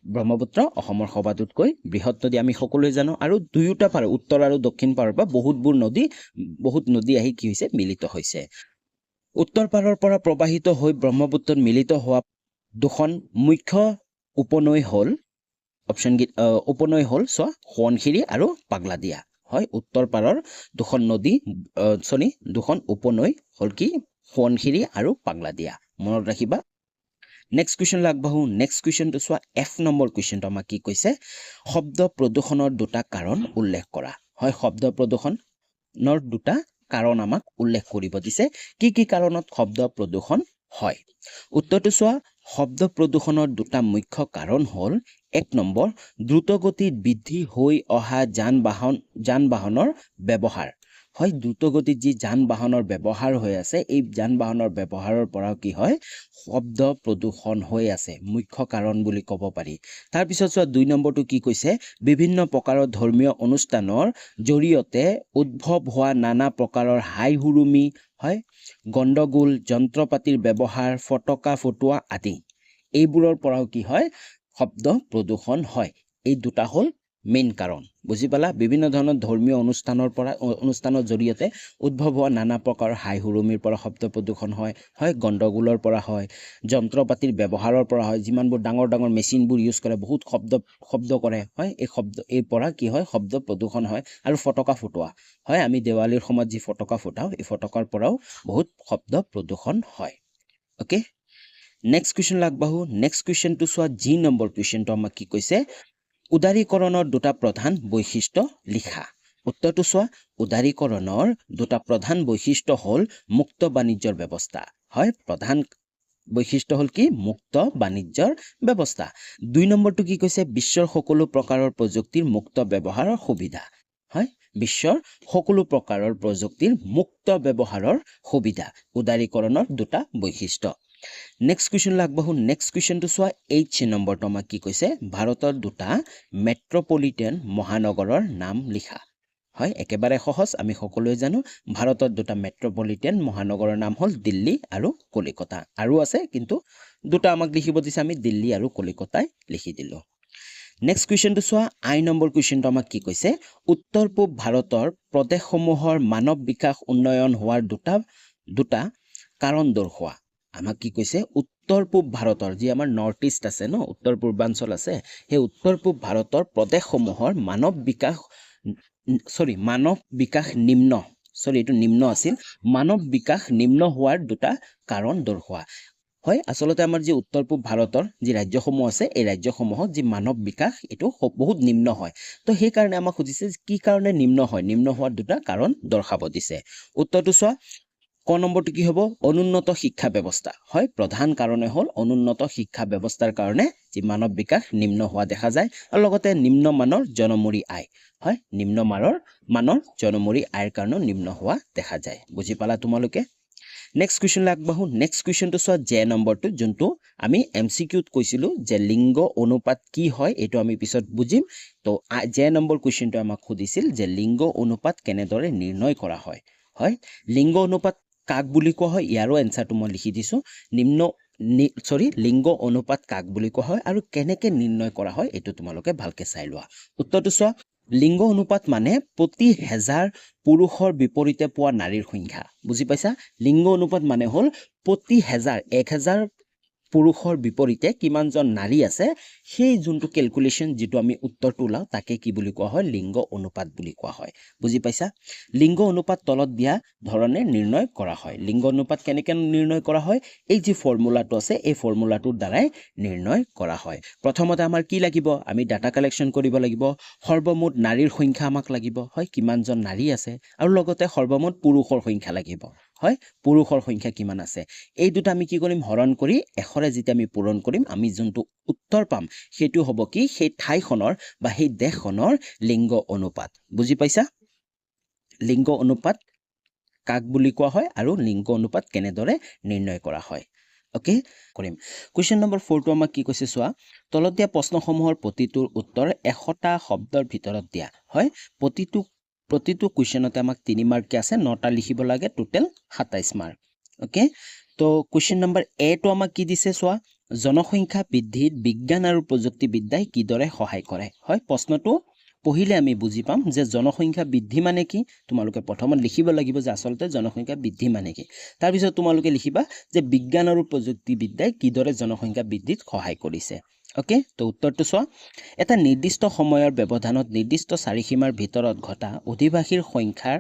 ব্ৰহ্মপুত্ৰ অসমৰ সবাতোতকৈ বৃহৎ নদী আমি সকলোৱে জানো আৰু দুয়োটা পাৰ উত্তৰ আৰু দক্ষিণ পাৰৰ পৰা বহুত নদী আহি কি হৈছে মিলিত হৈছে উত্তৰ পাৰৰ পৰা প্ৰবাহিত হৈ ব্ৰহ্মপুত্ৰত মিলিত হোৱা দুখন মুখ্য উপনৈ হ'ল অপশ্যন উপনৈ হ'ল সোৱণশিৰি আৰু পাগলাদিয়া হয় উত্তৰ পাৰৰ দুখন নদী দুখন উপনৈ হ'ল কি সোৱণশিৰি আৰু পাগলাদিয়া মনত ৰাখিবা নেক্সট কুৱেশ্যন আগবাঢ়ো নেক্সট কুৱেশ্যনটো চোৱা F নম্বৰ কুৱেশ্যনটো আমাক কি কৈছে শব্দ প্ৰদূষণৰ দুটা কাৰণ উল্লেখ কৰা হয় শব্দ প্ৰদূষণৰ দুটা কাৰণ আমাক উল্লেখ কৰিব দিছে কি কাৰণত শব্দ প্ৰদূষণ হয় উত্তৰটো চোৱা শব্দ প্ৰদূষণৰ দুটা মুখ্য কাৰণ হ'ল এক নম্বৰ দ্ৰুতগতিত বৃদ্ধি হৈ অহা যান-বাহনৰ ব্যৱহাৰ হয় দ্ৰুতগতিত যি যান-বাহনৰ ব্যৱহাৰ হৈ আছে এই যান-বাহনৰ ব্যৱহাৰৰ পৰাও কি হয় শব্দ প্ৰদূষণ হৈ আছে মুখ্য কাৰণ বুলি ক'ব পাৰি তাৰ পিছত চোৱা 2 নম্বৰটো কি কৈছে বিভিন্ন প্ৰকাৰৰ ধৰ্মীয় অনুষ্ঠানৰ জৰিয়তে উদ্ভৱ হোৱা নানা প্ৰকাৰৰ হাই-হুৰুমি হয় গণ্ডগোল যন্ত্ৰপাতিৰ ব্যৱহাৰ ফটকা ফুটোৱা আদি এইবোৰৰ পৰাও কি হয় শব্দ প্ৰদূষণ হয় এই দুটা হ'ল মেইন কাৰণ বুজি পালা বিভিন্ন ধৰণৰ ধৰ্মীয় অনুষ্ঠানৰ জৰিয়তে উদ্ভৱ হোৱা নানা প্ৰকাৰৰ হাই-হুৰুমিৰ পৰা শব্দ প্ৰদূষণ হয় গণ্ডগোলৰ পৰা হয় যন্ত্ৰপাতিৰ ব্যৱহাৰৰ পৰা হয় যিমানবোৰ ডাঙৰ মেচিনবোৰ ইউজ কৰে বহুত শব্দ কৰে হয় এই পৰা কি হয় শব্দ প্ৰদূষণ হয় আৰু ফটকা ফুটোৱা হয় আমি দেৱালীৰ সময়ত যি ফটকা ফুটাও এই ফটকাৰ পৰাও বহুত শব্দ প্ৰদূষণ হয় ওকে নেক্সট কুৱেশ্যন আগবাঢ়ো নেক্সট কুৱেশ্যনটো চোৱা জি নম্বৰ কুৱেশ্যনটো আমাক কি কৈছে উদাৰীকৰণৰ দুটা প্ৰধান বৈশিষ্ট্য লিখা উত্তৰটো চোৱা উদাৰীকৰণৰ দুটা প্ৰধান বৈশিষ্ট্য হ'ল মুক্ত বাণিজ্যৰ ব্যৱস্থা হয় প্ৰধান বৈশিষ্ট্য হ'ল কি মুক্ত বাণিজ্যৰ ব্যৱস্থা 2 নম্বৰটো কি কৈছে বিশ্বৰ সকলো প্ৰকাৰৰ প্ৰযুক্তিৰ মুক্ত ব্যৱহাৰৰ সুবিধা হয় বিশ্বৰ সকলো প্ৰকাৰৰ প্ৰযুক্তিৰ মুক্ত ব্যৱহাৰৰ সুবিধা উদাৰীকৰণৰ দুটা বৈশিষ্ট্য নেক্সট কুৱেশ্যন আগবাঢ়ো নেক্সট কুৱেশ্যনটো চোৱা H নম্বৰটো আমাক কি কৈছে ভাৰতৰ দুটা মেট্ৰপলিটেন মহানগৰৰ নাম লিখা হয় একেবাৰে সহজ আমি সকলোৱে জানো ভাৰতৰ দুটা মেট্ৰপলিটেন মহানগৰৰ নাম হ'ল দিল্লী আৰু কলিকতা আৰু আছে কিন্তু দুটা আমাক লিখিব দিছে আমি দিল্লী আৰু কলিকতাই লিখি দিলো নেক্সট কুৱেশ্যনটো চোৱা I নম্বৰ কুৱেশ্যনটো আমাক কি কৈছে উত্তৰ পূব ভাৰতৰ প্ৰদেশসমূহৰ মানৱ বিকাশ উন্নয়ন হোৱাৰ দুটা কাৰণ দৰ্শোৱা আমাক কি কৈছে উত্তৰ পূব ভাৰতৰ যি আমাৰ নৰ্থ ইষ্ট আছে ন উত্তৰ পূৰ্বাঞ্চল আছে সেই উত্তৰ পূব ভাৰতৰ প্ৰদেশসমূহৰ মানৱ বিকাশ নিম্ন হোৱাৰ দুটা কাৰণ দৰ্শোৱা হয় আসলতে আমাৰ যি উত্তৰ পূব ভাৰতৰ যি ৰাজ্যসমূহ আছে এই ৰাজ্যসমূহত যি মানৱ বিকাশ এটো বহুত নিম্ন হয় তো সেই কাৰণে আমাক খুজিছে কি কাৰণে নিম্ন হোৱাৰ দুটা কাৰণ দৰ্শাব দিছে উত্তৰটো চোৱা ক নম্বৰটো কি হ'ব অনুন্নত শিক্ষা ব্যৱস্থা হয় প্ৰধান কাৰণে হ'ল অনুন্নত শিক্ষা ব্যৱস্থাৰ কাৰণে যি মানৱ বিকাশ নিম্ন হোৱা দেখা যায় আৰু লগতে নিম্ন মানৰ জনমূৰি আয় হয় নিম্ন মানৰ জনমূৰি আয়ৰ কাৰণে নিম্ন হোৱা দেখা যায় বুজি পালা তোমালোকে নেক্সট কুৱেশ্যন আগবাঢ়ো নেক্সট কুৱেশ্যনটো চোৱা জে নম্বৰটো যোনটো আমি MCQত কৈছিলো যে লিংগ অনুপাত কি হয় এইটো আমি পিছত বুজিম তো জে নম্বৰ কুৱেশ্যনটো আমাক সুধিছিল যে লিংগ অনুপাত কেনেদৰে নিৰ্ণয় কৰা হয় হয় লিংগ অনুপাত কাক বুলি কোৱা হয় ইয়াৰো এনসাৰটো মই লিখি দিছো লিংগ অনুপাত কাক বুলি কোৱা হয় আৰু কেনেকৈ নিৰ্ণয় কৰা হয় এইটো তোমালোকে ভালকে চাই লোৱা উত্তৰটো চোৱা লিংগ অনুপাত মানে প্ৰতি 1000 পুৰুষৰ বিপৰীতে পোৱা নাৰীৰ সংখ্যা বুজি পাইছা লিংগ অনুপাত মানে হ'ল প্ৰতি 1000 পুৰুষৰ বিপৰীতে কিমানজন নাৰী আছে সেই যোনটো ক্যালকুলেশন যেটো আমি উত্তৰটো লাও তাকে কি বুলি কোৱা হয় লিংগ অনুপাত বুলি কোৱা হয় বুজি পাইছা লিংগ অনুপাত তলত দিয়া ধৰণে নিৰ্ণয় কৰা হয় লিংগ অনুপাত কেনেকৈ নিৰ্ণয় কৰা হয় এই যে ফৰ্মুলাটো আছে এই ফৰ্মুলাটোৰ দ্বাৰাই নিৰ্ণয় কৰা হয় প্ৰথমতে আমাৰ কি লাগিব আমি ডাটা কালেকশন কৰিব লাগিব সৰ্বমুঠ নাৰীৰ সংখ্যা আমাক লাগিব হয় কিমানজন নাৰী আছে আৰু লগতে সৰ্বমুঠ পুৰুষৰ সংখ্যা লাগিব হয় পুৰুষৰ সংখ্যা কিমান আছে এই দুটা আমি কি কৰিম হৰণ কৰি এখৰে যেতিয়া আমি পূৰণ কৰিম আমি যোনটো উত্তৰ পাম সেইটো হ'ব কি সেই ঠাইখনৰ বা সেই দেশখনৰ লিংগ অনুপাত বুজি পাইছা লিংগ অনুপাত কাক বুলি কোৱা হয় আৰু লিংগ অনুপাত কেনেদৰে নিৰ্ণয় কৰা হয় ওকে কৰিম কোৱেশ্চন নম্বৰ 4 টো আমাক কি কৈছে চোৱা তলত দিয়া প্ৰশ্নসমূহৰ প্ৰতিটোৰ উত্তৰ 100টা শব্দৰ ভিতৰত দিয়া হয় প্ৰতিটো কোৱেশ্চনতে আমাক 3 মাৰ্ক আছে 9টা লিখিব লাগে টোটাল 27 মাৰ্ক ওকে তো কোৱেশ্চন নম্বৰ A টো আমাক কি দিছে চোৱা জনসংখ্যা বৃদ্ধিত বিজ্ঞান আৰু প্ৰযুক্তিবিদ্যাই কিদৰে সহায় কৰে হয় প্ৰশ্নটো পঢ়িলে আমি বুজি পাম যে জনসংখ্যা বৃদ্ধি মানে কি তোমালোকে প্ৰথমত লিখিব লাগিব যে আচলতে জনসংখ্যা বৃদ্ধি মানে কি তাৰ পিছত তোমালোকে লিখিবা যে বিজ্ঞান আৰু প্ৰযুক্তিবিদ্যাই কিদৰে জনসংখ্যা বৃদ্ধিত সহায় কৰিছে ওকে তো উত্তৰটো চোৱা এটা নিৰ্দিষ্ট সময়ৰ ব্যৱধানত নিৰ্দিষ্ট চাৰিসীমাৰ ভিতৰত ঘটা অধিবাসীৰ সংখ্যাৰ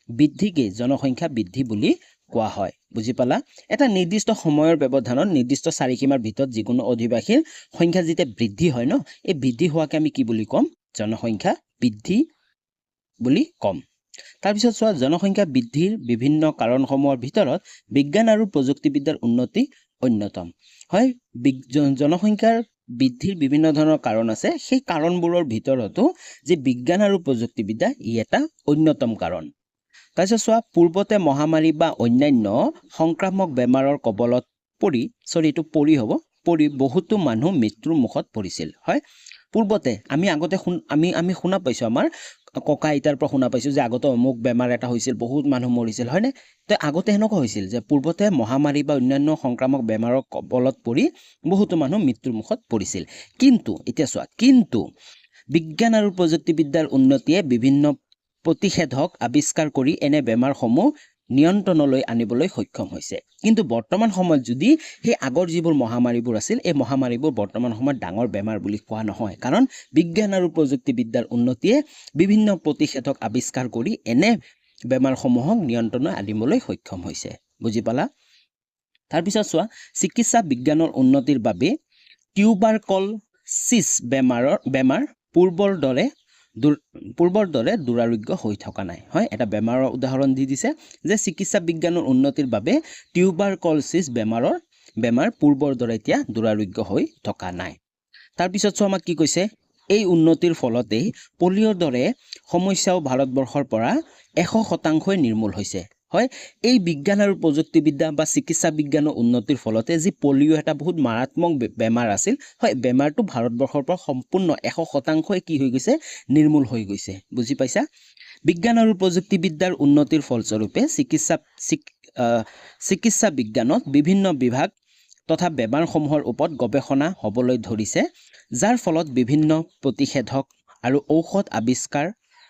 বৃদ্ধিকে জনসংখ্যা বৃদ্ধি বুলি কোৱা হয় বুজি পালা এটা নিৰ্দিষ্ট সময়ৰ ব্যৱধানত নিৰ্দিষ্ট চাৰিসীমাৰ ভিতৰত যিকোনো অধিবাসীৰ সংখ্যা যেতিয়া বৃদ্ধি হয় ন এই বৃদ্ধি হোৱাকে আমি কি বুলি ক'ম জনসংখ্যা বৃদ্ধি বুলি ক'ম তাৰপিছত চোৱা জনসংখ্যা বৃদ্ধিৰ বিভিন্ন কাৰণসমূহৰ ভিতৰত বিজ্ঞান আৰু প্ৰযুক্তিবিদ্যাৰ উন্নতি অন্যতম হয় জনসংখ্যাৰ বৃদ্ধিৰ বিভিন্ন ধৰণৰ কাৰণ আছে সেই কাৰণবোৰৰ ভিতৰতো যে বিজ্ঞান আৰু প্ৰযুক্তিবিদ্যা ই এটা অন্যতম কাৰণ তাৰপিছত চোৱা পূৰ্বতে মহামাৰী বা অন্যান্য সংক্ৰামক বেমাৰৰ কবলত পৰি বহুতো মানুহ মৃত্যুৰ মুখত পৰিছিল হয় পূৰ্বতে আমি আগতে আমি শুনা পাইছোঁ আমাৰ ককা আইতাৰ পৰা শুনা পাইছোঁ যে আগতে অমুক বেমাৰ এটা হৈছিল বহুত মানুহ মৰিছিল হয়নে তো আগতে এনেকুৱা হৈছিল যে পূৰ্বতে মহামাৰী বা অন্যান্য সংক্ৰামক বেমাৰৰ কবলত পৰি বহুতো মানুহ মৃত্যুৰ মুখত পৰিছিল কিন্তু এতিয়া চোৱা কিন্তু বিজ্ঞান আৰু প্ৰযুক্তিবিদ্যাৰ উন্নতিয়ে বিভিন্ন প্ৰতিষেধক আৱিষ্কাৰ কৰি এনে বেমাৰসমূহ নিয়ন্ত্ৰণলৈ আনিবলৈ সক্ষম হৈছে কিন্তু বৰ্তমান সময়ত যদি সেই আগৰ যিবোৰ মহামাৰীবোৰ আছিল এই মহামাৰীবোৰ বৰ্তমান সময়ত ডাঙৰ বেমাৰ বুলি কোৱা নহয় কাৰণ বিজ্ঞান আৰু প্ৰযুক্তিবিদ্যাৰ উন্নতিয়ে বিভিন্ন প্ৰতিষেধক আৱিষ্কাৰ কৰি এনে বেমাৰসমূহক নিয়ন্ত্ৰণলৈ আনিবলৈ সক্ষম হৈছে বুজি পালা তাৰপিছত চোৱা চিকিৎসা বিজ্ঞানৰ উন্নতিৰ বাবে টিউবাৰকলছিছ বেমাৰ পূৰ্বৰ দৰে দুৰাৰোগ্য হৈ থকা নাই হয় এটা বেমাৰৰ উদাহৰণ দি দিছে যে চিকিৎসা বিজ্ঞানৰ উন্নতিৰ বাবে টিউবাৰকলছিছ বেমাৰ পূৰ্বৰ দৰে এতিয়া দুৰাৰোগ্য হৈ থকা নাই তাৰপিছত চোৱা আমাক কি কৈছে এই উন্নতিৰ ফলতেই পলিঅ'ৰ দৰে সমস্যাও ভাৰতবৰ্ষৰ পৰা 100% নিৰ্মূল হৈছে হয় এই বিজ্ঞান আৰু প্ৰযুক্তিবিদ্যা বা চিকিৎসা বিজ্ঞানৰ উন্নতিৰ ফলতে যি পলিঅ' এটা বহুত মাৰাত্মক বেমাৰ আছিল হয় বেমাৰটো ভাৰতবৰ্ষৰ পৰা সম্পূৰ্ণ 100% কি হৈ গৈছে নিৰ্মূল হৈ গৈছে বুজি পাইছা বিজ্ঞান আৰু প্ৰযুক্তিবিদ্যাৰ উন্নতিৰ ফলস্বৰূপে চিকিৎসা বিজ্ঞানত বিভিন্ন বিভাগ তথা বেমাৰসমূহৰ ওপৰত গৱেষণা হ'বলৈ ধৰিছে যাৰ ফলত বিভিন্ন প্ৰতিষেধক আৰু ঔষধ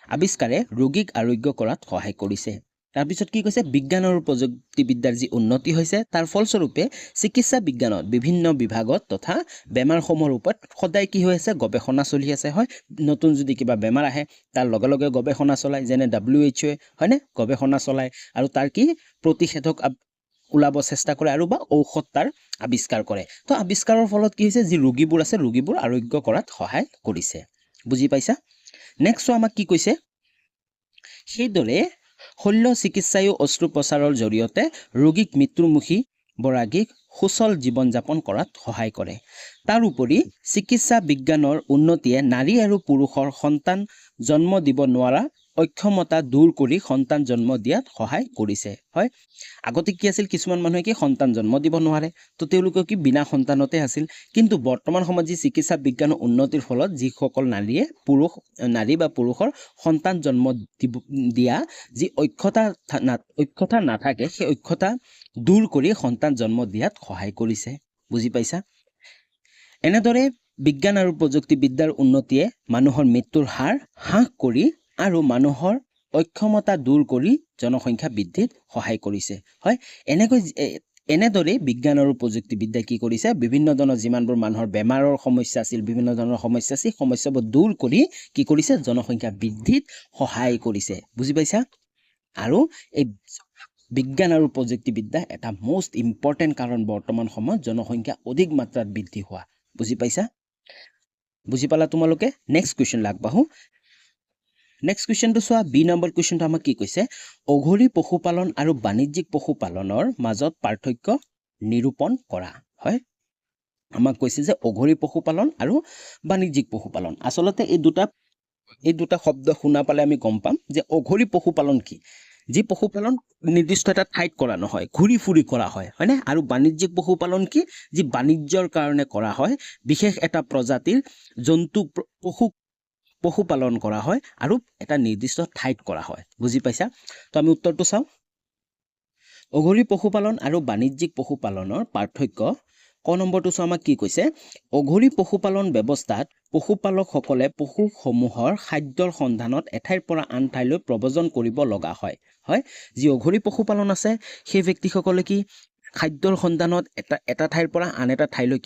আৱিষ্কাৰে ৰোগীক আৰোগ্য কৰাত সহায় কৰিছে তাৰপিছত কি কৈছে বিজ্ঞান আৰু প্ৰযুক্তিবিদ্যাৰ যি উন্নতি হৈছে তাৰ ফলস্বৰূপে চিকিৎসা বিজ্ঞানত বিভিন্ন বিভাগত তথা বেমাৰসমূহৰ ওপৰত সদায় কি হৈ আছে গৱেষণা চলি আছে হয় নতুন যদি কিবা বেমাৰ আহে তাৰ লগে লগে গৱেষণা চলায় যেনে WHO হয়নে গৱেষণা চলায় আৰু তাৰ কি প্ৰতিষেধক ওলাব চেষ্টা কৰে আৰু বা ঔষধ তাৰ আৱিষ্কাৰ কৰে তো আৱিষ্কাৰৰ ফলত কি হৈছে যি ৰোগীবোৰ আছে ৰোগীবোৰ আৰোগ্য কৰাত সহায় কৰিছে বুজি পাইছা নেক্সট আমাক কি কৈছে সেইদৰে শল্য চিকিৎসায়ো অস্ত্ৰোপচাৰৰ জৰিয়তে ৰোগীক মৃত্যুমুখী বৰাগীক সুচল জীৱন যাপন কৰাত সহায় কৰে তাৰোপৰি চিকিৎসা বিজ্ঞানৰ উন্নতিয়ে নাৰী আৰু পুৰুষৰ সন্তান জন্ম দিব নোৱাৰা অক্ষমতা দূৰ কৰি সন্তান জন্ম দিয়াত সহায় কৰিছে হয় আগতে কি আছিল কিছুমান মানুহে কি সন্তান জন্ম দিব নোৱাৰে তো তেওঁলোকে কি বিনা সন্তানতে আছিল কিন্তু বৰ্তমান সময়ত যি চিকিৎসা বিজ্ঞানৰ উন্নতিৰ ফলত যিসকল নাৰী বা পুৰুষৰ সন্তান জন্ম দিয়া যি অক্ষতা নাথাকে সেই অক্ষতা দূৰ কৰি সন্তান জন্ম দিয়াত সহায় কৰিছে বুজি পাইছা এনেদৰে বিজ্ঞান আৰু প্ৰযুক্তিবিদ্যাৰ উন্নতিয়ে মানুহৰ মৃত্যুৰ হাৰ হ্ৰাস কৰি আৰু মানুহৰ অক্ষমতা দূৰ কৰি জনসংখ্যা বৃদ্ধিত সহায় কৰিছে হয় এনেদৰে বিজ্ঞান আৰু প্ৰযুক্তিবিদ্যাই কি কৰিছে বিভিন্ন ধৰণৰ যিমানবোৰ মানুহৰ বেমাৰৰ সমস্যা আছিল বিভিন্ন ধৰণৰ সমস্যা আছিল সমস্যাবোৰ দূৰ কৰি কি কৰিছে জনসংখ্যা বৃদ্ধিত সহায় কৰিছে বুজি পাইছা আৰু এই বিজ্ঞান আৰু প্ৰযুক্তিবিদ্যা এটা মোষ্ট ইম্পৰ্টেণ্ট কাৰণ বৰ্তমান সময়ত জনসংখ্যা অধিক মাত্ৰাত বৃদ্ধি হোৱা বুজি পাইছা বুজি পালা তোমালোকে নেক্সট কুৱেশ্যন আগবাঢ়ো নেক্সট কুৱেশ্যনটো চোৱা বি নম্বৰ কুৱেশ্যনটো আমাক কি কৈছে অঘৰী পশুপালন আৰু বাণিজ্যিক পশুপালনৰ মাজত পাৰ্থক্য নিৰূপণ কৰা হয় আমাক কৈছে যে অঘৰী পশুপালন আৰু বাণিজ্যিক পশুপালন আচলতে এই দুটা শব্দ শুনা পালে আমি গম পাম যে অঘৰী পশুপালন কি যি পশুপালন নিৰ্দিষ্ট এটা ঠাইত কৰা নহয় ঘূৰি ফুৰি কৰা হয় হয়নে আৰু বাণিজ্যিক পশুপালন কি যি বাণিজ্যৰ কাৰণে কৰা হয় বিশেষ এটা প্ৰজাতিৰ জন্তু পশুপালন কৰা হয় আৰু এটা নিৰ্দিষ্ট ঠাইত কৰা হয় বুজি পাইছা তো আমি উত্তৰটো চাওঁ অঘৰী পশুপালন আৰু বাণিজ্যিক পশুপালনৰ পাৰ্থক্য ক নম্বৰটো চোৱা আমাক কি কৈছে অঘৰী পশুপালন ব্যৱস্থাত পশুপালকসকলে পশুসমূহৰ খাদ্যৰ সন্ধানত এঠাইৰ পৰা আন ঠাইলৈ প্ৰব্ৰজন কৰিব লগা হয় হয় যি অঘৰী পশুপালন আছে সেই ব্যক্তিসকলে কি খাদ্যৰ সন্ধানত এটা ঠাইৰ পৰা আন এটা ঠাইলৈ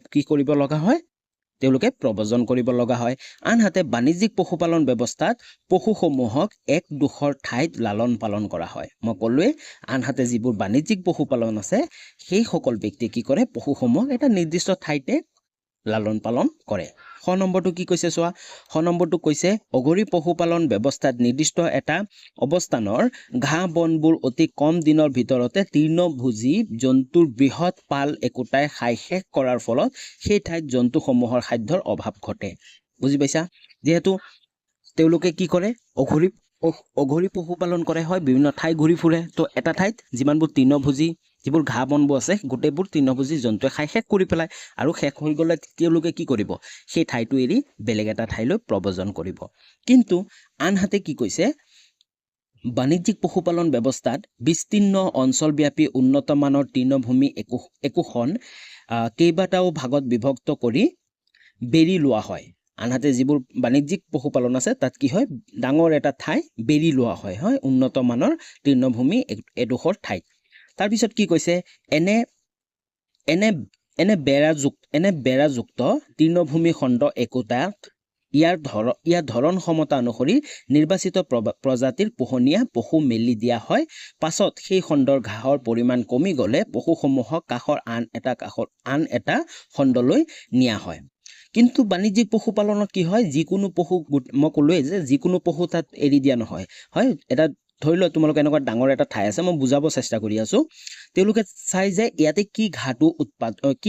কি কৰিব লগা হয় তেওঁলোকে প্ৰব্ৰজন কৰিব লগা হয় আনহাতে বাণিজ্যিক পশুপালন ব্যৱস্থাত পশুসমূহক একডোখৰ ঠাইত লালন পালন কৰা হয় মই ক'লোৱে আনহাতে যিবোৰ বাণিজ্যিক পশুপালন আছে সেই সকল ব্যক্তিয়ে কি কৰে পশুসমূহক এটা নিৰ্দিষ্ট ঠাইতে লালন পালন কৰে খ নম্বৰটো কি কৈছে চোৱা খ নম্বৰটো কৈছে অঘৰী পশুপালন ব্যৱস্থাত নিৰ্দিষ্ট এটা অৱস্থানৰ ঘাঁহ বনবোৰ অতি কম দিনৰ ভিতৰতে তৃণভোজী জন্তুৰ বৃহৎ পাল একোটাই খাই শেষ কৰাৰ ফলত সেই ঠাইত জন্তুসমূহৰ খাদ্যৰ অভাৱ ঘটে বুজি পাইছা যেহেতু তেওঁলোকে কি কৰে অঘৰী পশুপালন কৰে হয় বিভিন্ন ঠাই ঘূৰি ফুৰে তো এটা ঠাইত যিমানবোৰ তৃণভোজী যিবোৰ ঘাঁহ বনবোৰ আছে গোটেইবোৰ তৃণভোজী জন্তুৱে খাই শেষ কৰি পেলায় আৰু শেষ হৈ গ'লে তেওঁলোকে কি কৰিব সেই ঠাইটো এৰি বেলেগ এটা ঠাইলৈ প্ৰব্ৰজন কৰিব কিন্তু আনহাতে কি কৈছে বাণিজ্যিক পশুপালন ব্যৱস্থাত বিস্তীৰ্ণ অঞ্চলব্যাপী উন্নতমানৰ তৃণভূমি একোখন কেইবাটাও ভাগত বিভক্ত কৰি বেৰি লোৱা হয় আনহাতে যিবোৰ বাণিজ্যিক পশুপালন আছে তাত কি হয় ডাঙৰ এটা ঠাই বেৰি লোৱা হয় হয় উন্নতমানৰ তৃণভূমি এডোখৰ ঠাইত তাৰপিছত কি কৈছে এনে বেৰাযুক্ত তৃণভূমি খণ্ড একোটাত ইয়াৰ ধৰণ ক্ষমতা অনুসৰি নিৰ্বাচিত প্ৰজাতিৰ পোহনীয়া পশু মেলি দিয়া হয় পাছত সেই খণ্ডৰ ঘাঁহৰ পৰিমাণ কমি গ'লে পশুসমূহক কাষৰ আন এটা খণ্ডলৈ নিয়া হয় কিন্তু বাণিজ্যিক পশুপালনত কি হয় যিকোনো পশু মই ক'লোৱে যে যিকোনো পশু তাত এৰি দিয়া নহয় হয় এটা ধৰি লোৱা তোমালোক এনেকুৱা ডাঙৰ এটা ঠাই আছে মই বুজাব চেষ্টা কৰি আছো তেওঁলোকে চাই যে ইয়াতে কি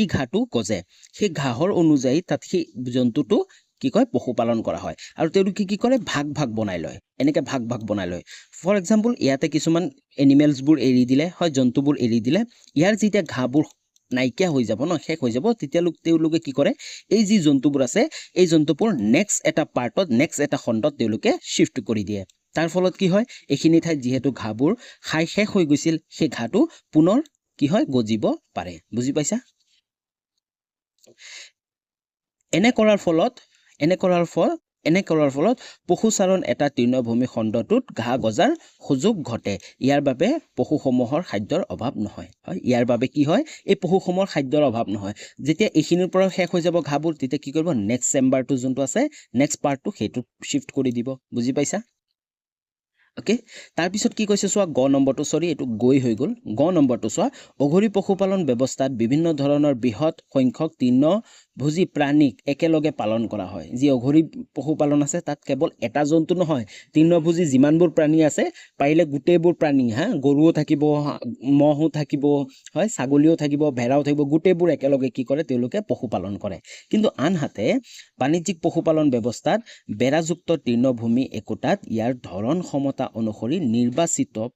ঘাঁহটো গজে সেই ঘাঁহৰ অনুযায়ী তাত সেই জন্তুটো কি কয় পশুপালন কৰা হয় আৰু তেওঁলোকে কি কৰে ভাগ বনাই লয় এনেকৈ ভাগ বনাই লয় ফৰ এক্সাম্পল ইয়াতে কিছুমান এনিমেলছবোৰ এৰি দিলে হয় জন্তুবোৰ এৰি দিলে ইয়াৰ যেতিয়া ঘাঁহবোৰ নাইকিয়া হৈ যাব ন শেষ হৈ যাব তেতিয়া তেওঁলোকে কি কৰে এই যি জন্তুবোৰ আছে এই জন্তুবোৰ নেক্সট এটা পাৰ্টত নেক্সট এটা খণ্ডত তেওঁলোকে শিফ্ট কৰি দিয়ে তাৰ ফলত কি হয় এইখিনি ঠাইত যিহেতু ঘাঁহবোৰ খাই শেষ হৈ গৈছিল সেই ঘাঁহটো পুনৰ কি হয় গজিব পাৰে বুজি পাইছা এনে কৰাৰ ফলত পশুচাৰণ এটা তৃণভূমি খণ্ডটোত ঘাঁহ গজাৰ সুযোগ ঘটে ইয়াৰ বাবে পশুসমূহৰ খাদ্যৰ অভাৱ নহয় হয় ইয়াৰ বাবে কি হয় এই পশুসমূহৰ খাদ্যৰ অভাৱ নহয় যেতিয়া এইখিনিৰ পৰা শেষ হৈ যাব ঘাঁহবোৰ তেতিয়া কি কৰিব নেক্সট চেম্বাৰটো যোনটো আছে নেক্সট পাৰ্টটো সেইটো শিফ্ট কৰি দিব বুজি পাইছা ওকে তাৰপিছত কি কৈছে চোৱা গ নম্বৰটো এইটো গৈ হৈ গ'ল গ নম্বৰটো চোৱা অঘৰী পশুপালন ব্যৱস্থাত বিভিন্ন ধৰণৰ বৃহৎ সংখ্যক তৃণভোজী প্ৰাণীক একেলগে পালন কৰা হয় যি অঘৰী পশুপালন আছে তাত কেৱল এটা জন্তু নহয় তৃণভোজী যিমানবোৰ প্ৰাণী আছে পাৰিলে গোটেইবোৰ প্ৰাণী গৰুও থাকিব মহো থাকিব হয় ছাগলীও থাকিব ভেড়াও থাকিব গোটেইবোৰ একেলগে কি কৰে তেওঁলোকে পশুপালন কৰে কিন্তু আনহাতে বাণিজ্যিক পশুপালন ব্যৱস্থাত বেৰাযুক্ত তৃণভূমি একোটাত ইয়াৰ ধৰণ ক্ষমতা অনুসৰি নিৰ্বাচিত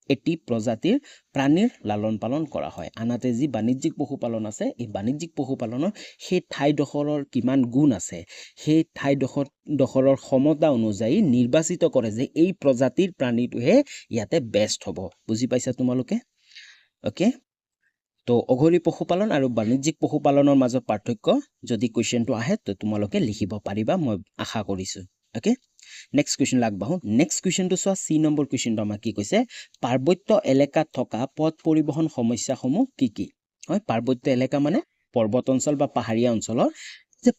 এটি প্ৰজাতিৰ প্ৰাণীৰ লালন পালন কৰা হয় আনহাতে যি বাণিজ্যিক পশুপালন আছে এই বাণিজ্যিক পশুপালনৰ সেই ঠাইডোখৰৰ কিমান গুণ আছে সেই ঠাইডোখৰৰ ক্ষমতা অনুযায়ী নিৰ্বাচিত কৰে যে এই প্ৰজাতিৰ প্ৰাণীটোহে ইয়াতে বেষ্ট হ'ব বুজি পাইছা তোমালোকে ওকে তো অঘৰী পশুপালন আৰু বাণিজ্যিক পশুপালনৰ মাজত পাৰ্থক্য যদি কুৱেশ্যনটো আহে তো তোমালোকে লিখিব পাৰিবা মই আশা কৰিছোঁ ওকে নেক্সট কুৱেশ্যন আগবাঢ়ো নেক্সট কুৱেশ্যনটো চোৱা চি নম্বৰ কুৱেশ্যনটো আমাক কি কৈছে পাৰ্বত্য এলেকাত থকা পথ পৰিবহণ সমস্যাসমূহ কি হয় পাৰ্বত্য এলেকা মানে পৰ্বত অঞ্চল বা পাহাৰীয়া অঞ্চলৰ যে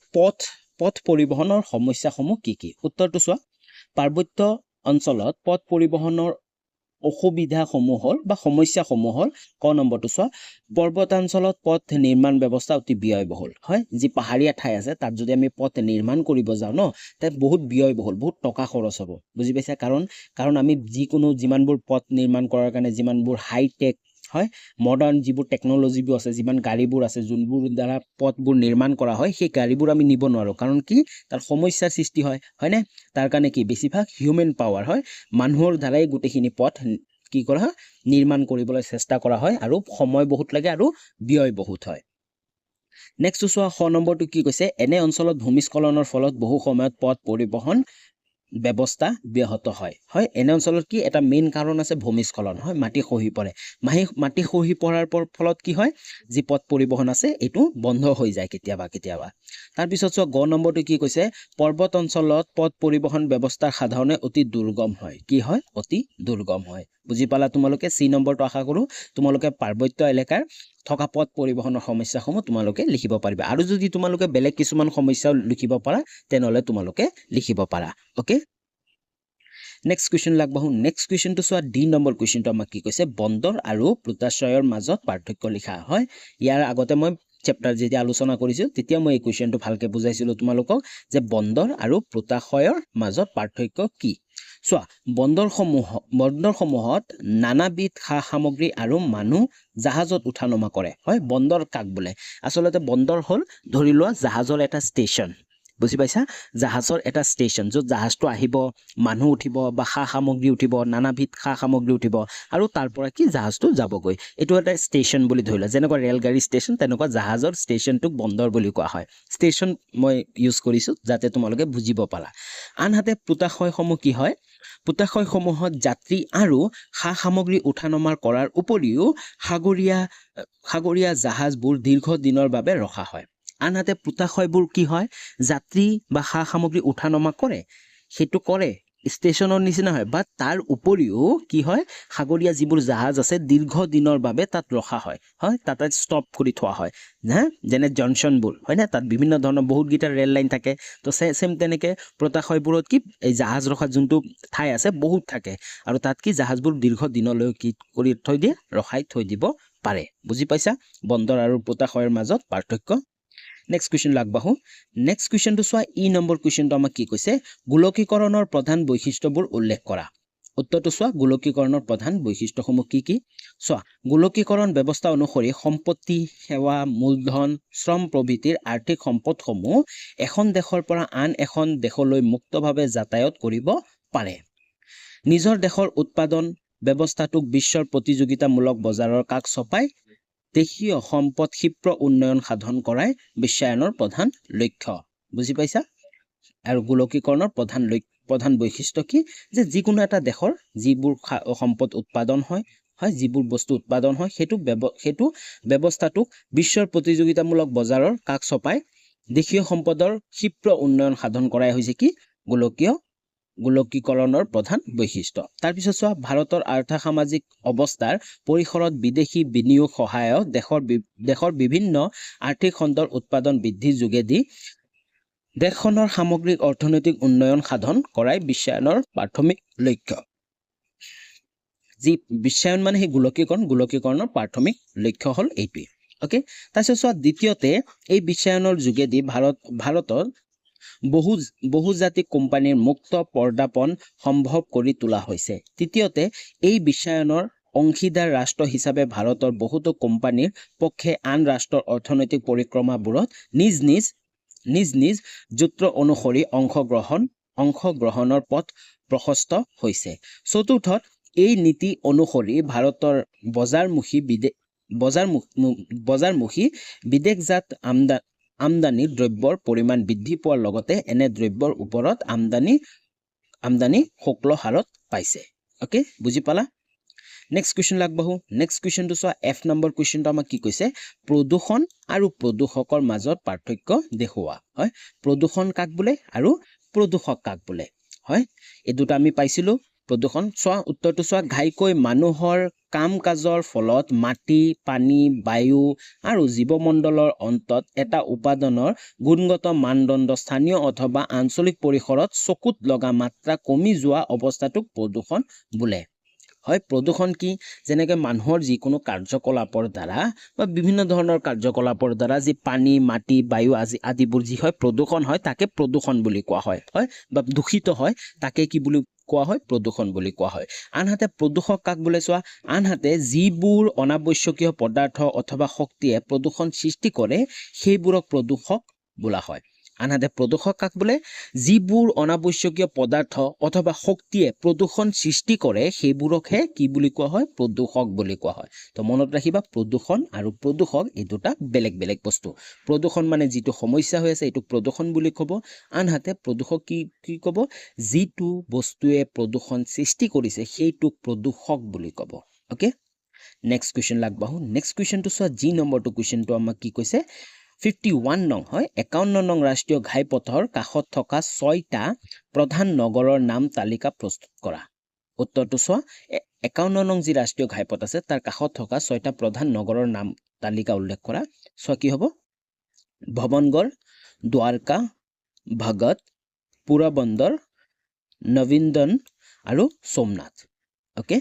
পথ পৰিবহণৰ সমস্যাসমূহ কি উত্তৰটো চোৱা পাৰ্বত্য অঞ্চলত পথ পৰিবহণৰ অসুবিধাসমূহ হ'ল বা সমস্যাসমূহ হ'ল ক নম্বৰটো চোৱা পৰ্বতাঞ্চলত পথ নিৰ্মাণ ব্যৱস্থা অতি ব্যয়বহুল হয় যি পাহাৰীয়া ঠাই আছে তাত যদি আমি পথ নিৰ্মাণ কৰিব যাওঁ ন তাত বহুত ব্যয়বহুল বহুত টকা খৰচ হ'ব বুজি পাইছা কাৰণ আমি যিমানবোৰ পথ নিৰ্মাণ কৰাৰ কাৰণে যিমানবোৰ হাইটেক হয় মডাৰ্ণ যিবোৰ টেকন'লজিবোৰ আছে যিমান গাড়ীবোৰ আছে যোনবোৰ দ্বাৰা পথবোৰ নিৰ্মাণ কৰা হয় সেই গাড়ীবোৰ আমি নিব নোৱাৰোঁ কাৰণ কি তাৰ সমস্যাৰ সৃষ্টি হয়নে তাৰ কাৰণে কি বেছিভাগ হিউমেন পাৱাৰ হয় মানুহৰ দ্বাৰাই গোটেইখিনি পথ কি কৰা হয় নিৰ্মাণ কৰিবলৈ চেষ্টা কৰা হয় আৰু সময় বহুত লাগে আৰু ব্যয় বহুত হয় নেক্সট চোৱা খ নম্বৰটো কি কৈছে এনে অঞ্চলত ভূমিস্খলনৰ ফলত বহু সময়ত পথ পৰিবহণ ব্যৱস্থা ব্যাহত হয় হয় এনে অঞ্চলত কি এটা মেইন কাৰণ আছে ভূমিস্খলন হয় মাটি খহি পৰে মাটি খহি পৰাৰ ফলত কি হয় যি পথ পৰিবহন আছে এইটো বন্ধ হৈ যায় কেতিয়াবা তাৰপিছত চোৱা গ নম্বৰটো কি কৈছে পৰ্বত অঞ্চলত পথ পৰিবহন ব্যৱস্থা সাধাৰণে অতি দুৰ্গম হয় কি হয় অতি দুৰ্গম হয় বুজি পালা তোমালোকে চি নম্বৰটো আশা কৰো তোমালোকে পাৰ্বত্য এলেকাৰ থকা পথ পৰিবহনৰ সমস্যাসমূহ তোমালোকে লিখিব পাৰিবা আৰু যদি তোমালোকে বেলেগ কিছুমান সমস্যা লিখিব পাৰা তেনেহলে তোমালোকে লিখিব পাৰা ওকে নেক্সট কুৱেশ্যন লাগবাহু নেক্সট কুৱেশ্যনটো চোৱা ডি নম্বৰ কুৱেশ্যনটো আমাক কি কৈছে বন্দৰ আৰু পোতাশ্ৰয়ৰ মাজত পাৰ্থক্য লিখা হয় ইয়াৰ আগতে মই চেপ্টাৰ যেতিয়া আলোচনা কৰিছোঁ তেতিয়া মই এই কুৱেশ্যনটো ভালকে বুজাইছিলোঁ তোমালোকক যে বন্দৰ আৰু পোতাশ্ৰয়ৰ মাজত পাৰ্থক্য কি চোৱা বন্দৰসমূহত নানাবিধ সা সামগ্ৰী আৰু মানুহ জাহাজত উঠা নমা কৰে হয় বন্দৰ কাক বোলে আচলতে বন্দৰ হ'ল ধৰি লোৱা জাহাজৰ এটা ষ্টেচন বুজি পাইছা জাহাজৰ এটা ষ্টেচন য'ত জাহাজটো আহিব মানুহ উঠিব বা সা সামগ্ৰী উঠিব নানাবিধ সা সামগ্ৰী উঠিব আৰু তাৰ পৰা কি জাহাজটো যাবগৈ এইটো এটা ষ্টেচন বুলি ধৰি লোৱা যেনেকুৱা ৰেলগাড়ী ষ্টেচন তেনেকুৱা জাহাজৰ ষ্টেচনটোক বন্দৰ বুলি কোৱা হয় ষ্টেচন মই ইউজ কৰিছোঁ যাতে তোমালোকে বুজিব পাৰা আনহাতে পোতাশ্ৰয়সমূহ কি হয় পোতাশ্ৰয়সমূহত যাত্ৰী আৰু সা সামগ্ৰী উঠা নমা কৰাৰ উপৰিও সাগৰীয়া জাহাজবোৰ দীৰ্ঘ দিনৰ বাবে ৰখা হয় আনহাতে পোতাশ্ৰয়বোৰ কি হয় যাত্ৰী বা সা সামগ্ৰী উঠা নমা কৰে সেইটো কৰে ষ্টেচনৰ নিচিনা হয় বা তাৰ উপৰিও কি হয় সাগৰীয়া যিবোৰ জাহাজ আছে দীৰ্ঘ দিনৰ বাবে তাত ৰখা হয় তাতে ষ্টপ কৰি থোৱা হয় না যেনে জনচনবোৰ হয় না তাত বিভিন্ন ধৰণৰ বহুতকেইটা ৰেল লাইন থাকে তো চেম তেনেকৈ পোতাশ্ৰয়বোৰত কি এই জাহাজ ৰখা যোনটো ঠাই আছে বহুত থাকে আৰু তাত কি জাহাজবোৰ দীৰ্ঘ দিনলৈ কি কৰি থৈ দিয়ে ৰখাই থৈ দিব পাৰে বুজি পাইছা বন্দৰ আৰু পোতাশ্ৰয়ৰ মাজত পাৰ্থক্য নেক্সট কুৱেশ্যন লাগবাহু নেক্সট কুৱেশ্যনটো চোৱা ই নম্বৰ কুৱেশ্যনটো আমাক কি কৈছে গোলকীকৰণৰ প্ৰধান বৈশিষ্ট্যবোৰ উল্লেখ কৰা উত্তৰটো চোৱা গোলকীকৰণৰ প্ৰধান বৈশিষ্ট্যসমূহ কি চোৱা গোলকীকৰণ ব্যৱস্থা অনুসৰি সম্পত্তি সেৱা মূলধন শ্ৰম প্ৰভৃতিৰ আৰ্থিক সম্পদসমূহ এখন দেশৰ পৰা আন এখন দেশলৈ মুক্তভাৱে যাতায়াত কৰিব পাৰে নিজৰ দেশৰ উৎপাদন ব্যৱস্থাটোক বিশ্বৰ প্ৰতিযোগিতামূলক বজাৰৰ কাষ চপাই দেশীয় সম্পদ ক্ষিপ্ৰ উন্নয়ন সাধন কৰাই বিশ্বায়নৰ প্ৰধান লক্ষ্য বুজি পাইছা আৰু গোলকীকৰণৰ প্ৰধান বৈশিষ্ট্য কি যে যিকোনো এটা দেশৰ যিবোৰ সম্পদ উৎপাদন হয় যিবোৰ বস্তু উৎপাদন হয় সেইটো ব্যৱস্থাটোক বিশ্বৰ প্ৰতিযোগিতামূলক বজাৰৰ কাষ চপাই দেশীয় সম্পদৰ ক্ষিপ্ৰ উন্নয়ন সাধন কৰাই হৈছে কি গোলকীকৰণৰ প্ৰধান বৈশিষ্ট্য তাৰপিছত চোৱা ভাৰতৰ আৰ্থ সামাজিক অৱস্থাৰ পৰিসৰত বিদেশী বিনিয়োগ সহায়ক দেশৰ বিভিন্ন আৰ্থিক খণ্ডৰ উৎপাদন বৃদ্ধিৰ যোগেদি দেশখনৰ সামগ্ৰিক অৰ্থনৈতিক উন্নয়ন সাধন কৰাই বিশ্বায়নৰ প্ৰাথমিক লক্ষ্য যি বিশ্বায়ন মানে সেই গোলকীকৰণৰ প্ৰাথমিক লক্ষ্য হ'ল এইটোৱে ওকে তাৰপিছত চোৱা দ্বিতীয়তে এই বিশ্বায়নৰ যোগেদি ভাৰতৰ বহুজাতিক কোম্পানীৰ মুক্ত পৰ্দাপণ সম্ভৱ কৰি তোলা হৈছে তৃতীয়তে এই বিশ্বায়নৰ অংশীদাৰ ৰাষ্ট্ৰ হিচাপে ভাৰতৰ বহুতো কোম্পানীৰ পক্ষে আন ৰাষ্ট্ৰৰ অৰ্থনৈতিক পৰিক্ৰমাবোৰত নিজ নিজ সূত্ৰ অনুসৰি অংশগ্ৰহণৰ পথ প্ৰশস্ত হৈছে চতুৰ্থত এই নীতি অনুসৰি ভাৰতৰ বজাৰমুখী বিদেশজাত আমদানি দ্ৰব্যৰ পৰিমাণ বৃদ্ধি পোৱাৰ লগতে এনে দ্ৰব্যৰ ওপৰত আমদানি শুল্ক হাৰত পাইছে ওকে বুজি পালা নেক্সট কুৱেশ্যন লাগবাহু নেক্সট কুৱেশ্যনটো চোৱা এফ নম্বৰ কুৱেশ্যনটো আমাক কি কৈছে প্ৰদূষণ আৰু প্ৰদূষকৰ মাজত পাৰ্থক্য দেখুওৱা হয় প্ৰদূষণ কাক বোলে আৰু প্ৰদূষক কাক বোলে হয় এই দুটা আমি পাইছিলো প্ৰদূষণ চোৱা উত্তৰটো চোৱা ঘাইকৈ মানুহৰ কাম কাজৰ ফলত মাটি পানী বায়ু আৰু জীৱমণ্ডলৰ অন্তত এটা উপাদানৰ গুণগত মানদণ্ড স্থানীয় অথবা আঞ্চলিক পৰিসৰত চকুত লগা মাত্ৰা কমি যোৱা অৱস্থাটোক প্ৰদূষণ বোলে হয় প্ৰদূষণ কি যেনেকে মানুহৰ যিকোনো কাৰ্যকলাপৰ দ্বাৰা বা বিভিন্ন ধৰণৰ কাৰ্যকলাপৰ দ্বাৰা যি পানী মাটি বায়ু আদিবোৰ যি হয় প্ৰদূষণ হয় তাকে প্ৰদূষণ বুলি কোৱা হয় বা দূষিত হয় তাকে কি বুলি কোৱা হয় প্ৰদূষণ বুলি কোৱা হয় আনহাতে প্ৰদূষক কাক বোলে চোৱা আনহাতে যিবোৰ অনাৱশ্যকীয় পদাৰ্থ অথবা শক্তিয়ে প্ৰদূষণ সৃষ্টি কৰে সেইবোৰক প্ৰদূষক বোলা হয় আনহাতে প্ৰদূষক কাক বোলে যিবোৰ অনাৱশ্যকীয় পদাৰ্থ অথবা শক্তিয়ে প্ৰদূষণ সৃষ্টি কৰে সেইবোৰকহে কি বুলি কোৱা হয় প্ৰদূষক বুলি কোৱা হয় তো মনত ৰাখিবা প্ৰদূষণ আৰু প্ৰদূষক এই দুটা বেলেগ বেলেগ বস্তু প্ৰদূষণ মানে যিটো সমস্যা হৈ আছে এইটো প্ৰদূষণ বুলি ক'ব আনহাতে প্ৰদূষক কি ক'ব যিটো বস্তুৱে প্ৰদূষণ সৃষ্টি কৰিছে সেইটোক প্ৰদূষক বুলি ক'ব ওকে নেক্সট কুৱেশ্যন লাগবাহো নেক্সট কুৱেশ্যনটো চোৱা জি নম্বৰটো কুৱেশ্যনটো আমাক কি কৈছে 51 নং হয় 51 নং ৰাষ্ট্ৰীয় ঘাইপথৰ কাষত থকা 6টা প্ৰধান নগৰৰ নাম তালিকা প্ৰস্তুত কৰা উত্তৰটো চোৱা 51 নং যি ৰাষ্ট্ৰীয় ঘাইপথ আছে তাৰ কাষত থকা 6টা প্ৰধান নগৰৰ নাম তালিকা উল্লেখ কৰা চোৱা কি হ'ব ভৱনগড় দ্বাৰকা ভগত পুৰবন্দৰ নবীন্দন আৰু সোমনাথ ওকে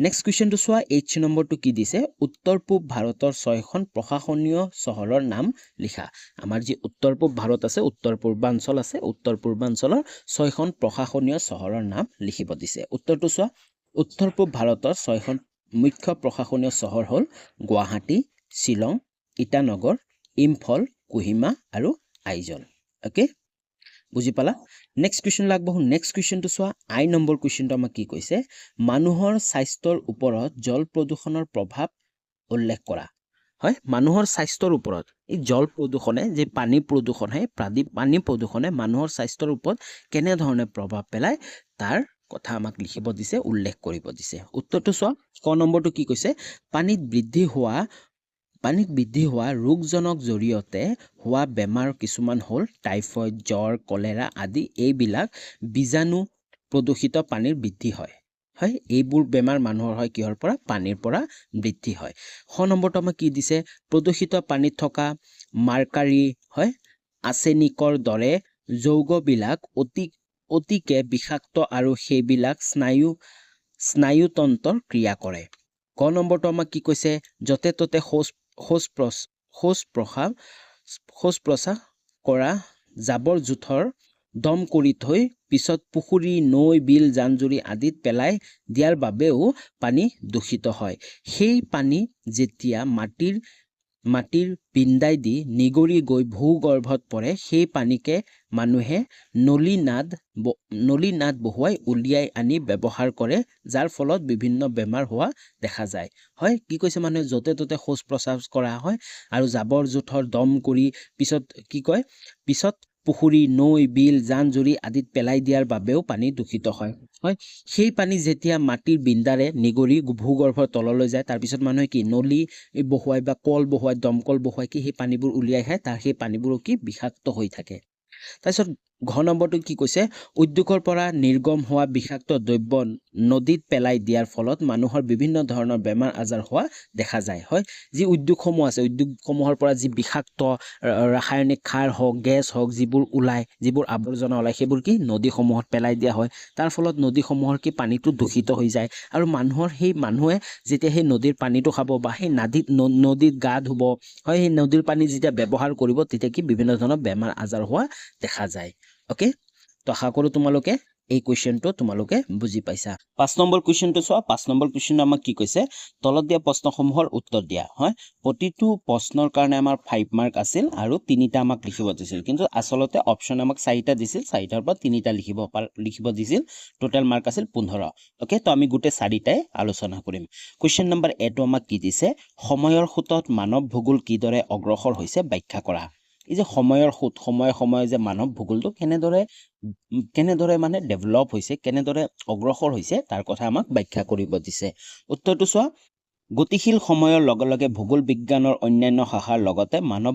নেক্সট কুৱেশ্যনটো চোৱা এইচ নম্বৰটো কি দিছে উত্তৰ পূব ভাৰতৰ 6খন প্ৰশাসনীয় চহৰৰ নাম লিখা আমাৰ যি উত্তৰ পূব ভাৰত আছে উত্তৰ পূৰ্বাঞ্চল আছে উত্তৰ পূৰ্বাঞ্চলৰ 6খন প্ৰশাসনীয় চহৰৰ নাম লিখিব দিছে উত্তৰটো চোৱা উত্তৰ পূব ভাৰতৰ 6খন মুখ্য প্ৰশাসনীয় চহৰ হ'ল গুৱাহাটী শিলং ইটানগৰ ইম্ফল কোহিমা আৰু আইজল ওকে বুজি পালা নেক্সট কুৱেশ্যন লাগবহু নেক্সট কুৱেশ্যনটো চোৱা আই নম্বৰ কুৱেশ্যনটো আমাক কি কৈছে মানুহৰ স্বাস্থ্যৰ ওপৰত জল প্ৰদূষণৰ প্ৰভাৱ উল্লেখ কৰা হয় মানুহৰ স্বাস্থ্যৰ ওপৰত এই জল প্ৰদূষণে যে পানী প্ৰদূষণ হয় পানী প্ৰদূষণে মানুহৰ স্বাস্থ্যৰ ওপৰত কেনে ধৰণে প্ৰভাৱ পেলায় তাৰ কথা আমাক লিখিব দিছে উল্লেখ কৰিব দিছে উত্তৰটো চোৱা ক নম্বৰটো কি কৈছে পানীত বৃদ্ধি হোৱা ৰোগজনক জৰিয়তে হোৱা বেমাৰ কিছুমান হ'ল টাইফয়েড জ্বৰ কলেৰা আদি এইবিলাক বীজাণু প্ৰদূষিত পানীৰ বৃদ্ধি হয় হয় এইবোৰ বেমাৰ মানুহৰ হয় কিহৰ পৰা পানীৰ পৰা বৃদ্ধি হয় খ নম্বৰটো আমাক কি দিছে প্ৰদূষিত পানীত থকা মাৰ্কাৰী হয় আৰ্ছেনিকৰ দৰে যৌগবিলাক অতিকে বিষাক্ত আৰু সেইবিলাক স্নায়ুতন্ত্ৰৰ ক্ৰিয়া কৰে ক নম্বৰটো আমাক কি কৈছে যতে ততে শৌচ প্ৰস্ৰাৱ কৰা জাবৰ জোথৰ দম কৰি থৈ পিছত পুখুৰী নৈ বিল জান-জুৰি আদিত পেলাই দিয়াৰ বাবেও পানী দূষিত হয় সেই পানী যেতিয়া মাটিৰ বিন্দাই দি নিগৰি গৈ ভূগৰ্ভত পৰে সেই পানীকে মানুহে নলী নাদ বহুৱাই উলিয়াই আনি ব্যৱহাৰ কৰে যাৰ ফলত বিভিন্ন বেমাৰ হোৱা দেখা যায় হয় কি কৈছে মানুহে যতে ততে শৌচ প্ৰস্ৰাৱ কৰা হয় আৰু জাবৰ জোথৰ দম কৰি পিছত পুখুৰী নৈ বিল জান-জুৰি আদিত পেলাই দিয়াৰ বাবেও পানী দূষিত হয় হয় সেই পানী যেতিয়া মাটিৰ বিন্দাৰে নিগৰি ভূগৰ্ভৰ তললৈ যায় তাৰ পিছত মানুহে কি নলী বহুৱাই বা কল বহুৱাই দমকল বহুৱাই কি সেই পানীবোৰ উলিয়াই খায় তাৰ সেই পানীবোৰ কি বিষাক্ত হৈ থাকে তাৰপিছত ঘ নম্বৰটো কি কৈছে উদ্যোগৰ পৰা নিৰ্গম হোৱা বিষাক্ত দ্ৰব্য নদীত পেলাই দিয়াৰ ফলত মানুহৰ বিভিন্ন ধৰণৰ বেমাৰ আজাৰ হোৱা দেখা যায় হয় যি উদ্যোগসমূহ আছে উদ্যোগসমূহৰ পৰা যি বিষাক্ত ৰাসায়নিক সাৰ হওক গেছ হওক যিবোৰ আৱৰ্জনা ওলায় সেইবোৰ কি নদীসমূহত পেলাই দিয়া হয় তাৰ ফলত নদীসমূহৰ কি পানীটো দূষিত হৈ যায় আৰু মানুহে যেতিয়া সেই নদীৰ পানীটো খাব বা সেই নদীত গা ধুব হয় সেই নদীৰ পানী যেতিয়া ব্যৱহাৰ কৰিব তেতিয়া কি বিভিন্ন ধৰণৰ বেমাৰ আজাৰ হোৱা দেখা যায় ওকে তো আশা কৰো তোমালোকে এই কুৱেশ্যনটো তোমালোকে বুজি পাইছা 5 নম্বৰ কুৱেশ্যনটো চোৱা 5 নম্বৰ কুৱেশ্যনটো আমাক কি কৈছে তলত দিয়া প্ৰশ্নসমূহৰ উত্তৰ দিয়া হয় প্ৰতিটো প্ৰশ্নৰ কাৰণে আমাৰ 5 মাৰ্ক আছিল আৰু 3টা আমাক লিখিব দিছিল কিন্তু আচলতে অপচন আমাক 4টা দিছিল 4টাৰ পৰা 3টা লিখিব দিছিল টোটাল মাৰ্ক আছিল 15 ওকে তো আমি গোটে 4টাই আলোচনা কৰিম কুৱেশ্যন নম্বৰ এ টো আমাক কি দিছে সময়ৰ খুঁটত মানৱ ভূগোল কিদৰে অগ্ৰসৰ হৈছে ব্যাখ্যা কৰা এই যে সময়ৰ খুঁট সময়ে যে মানৱ ভূগোলটো কেনেদৰে মানে ডেভেলপ হৈছে কেনেদৰে অগ্ৰসৰ হৈছে তাৰ কথা আমাক ব্যাখ্যা কৰিব দিছে উত্তৰটো চোৱা গতিশীল সময়ৰ লগে লগে ভূগোল বিজ্ঞানৰ অন্যান্য শাখাৰ লগতে মানৱ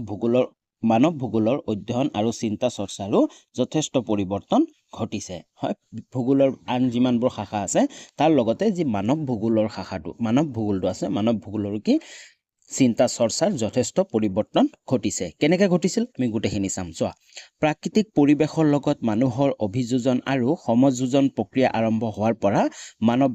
ভূগোলৰ অধ্যয়ন আৰু চিন্তা চৰ্চাৰো যথেষ্ট পৰিৱৰ্তন ঘটিছে হয় ভূগোলৰ আন যিমানবোৰ শাখা আছে তাৰ লগতে যি মানৱ ভূগোলৰ আছে মানৱ ভূগোলৰ কি চিন্তা চৰ্চাৰ যথেষ্ট পৰিৱৰ্তন ঘটিছে কেনেকৈ ঘটিছিল আমি গোটেইখিনি চাম চোৱা প্ৰাকৃতিক পৰিৱেশৰ লগত মানুহৰ অভিযোজন আৰু সমযোজন প্ৰক্ৰিয়া আৰম্ভ হোৱাৰ পৰা মানৱ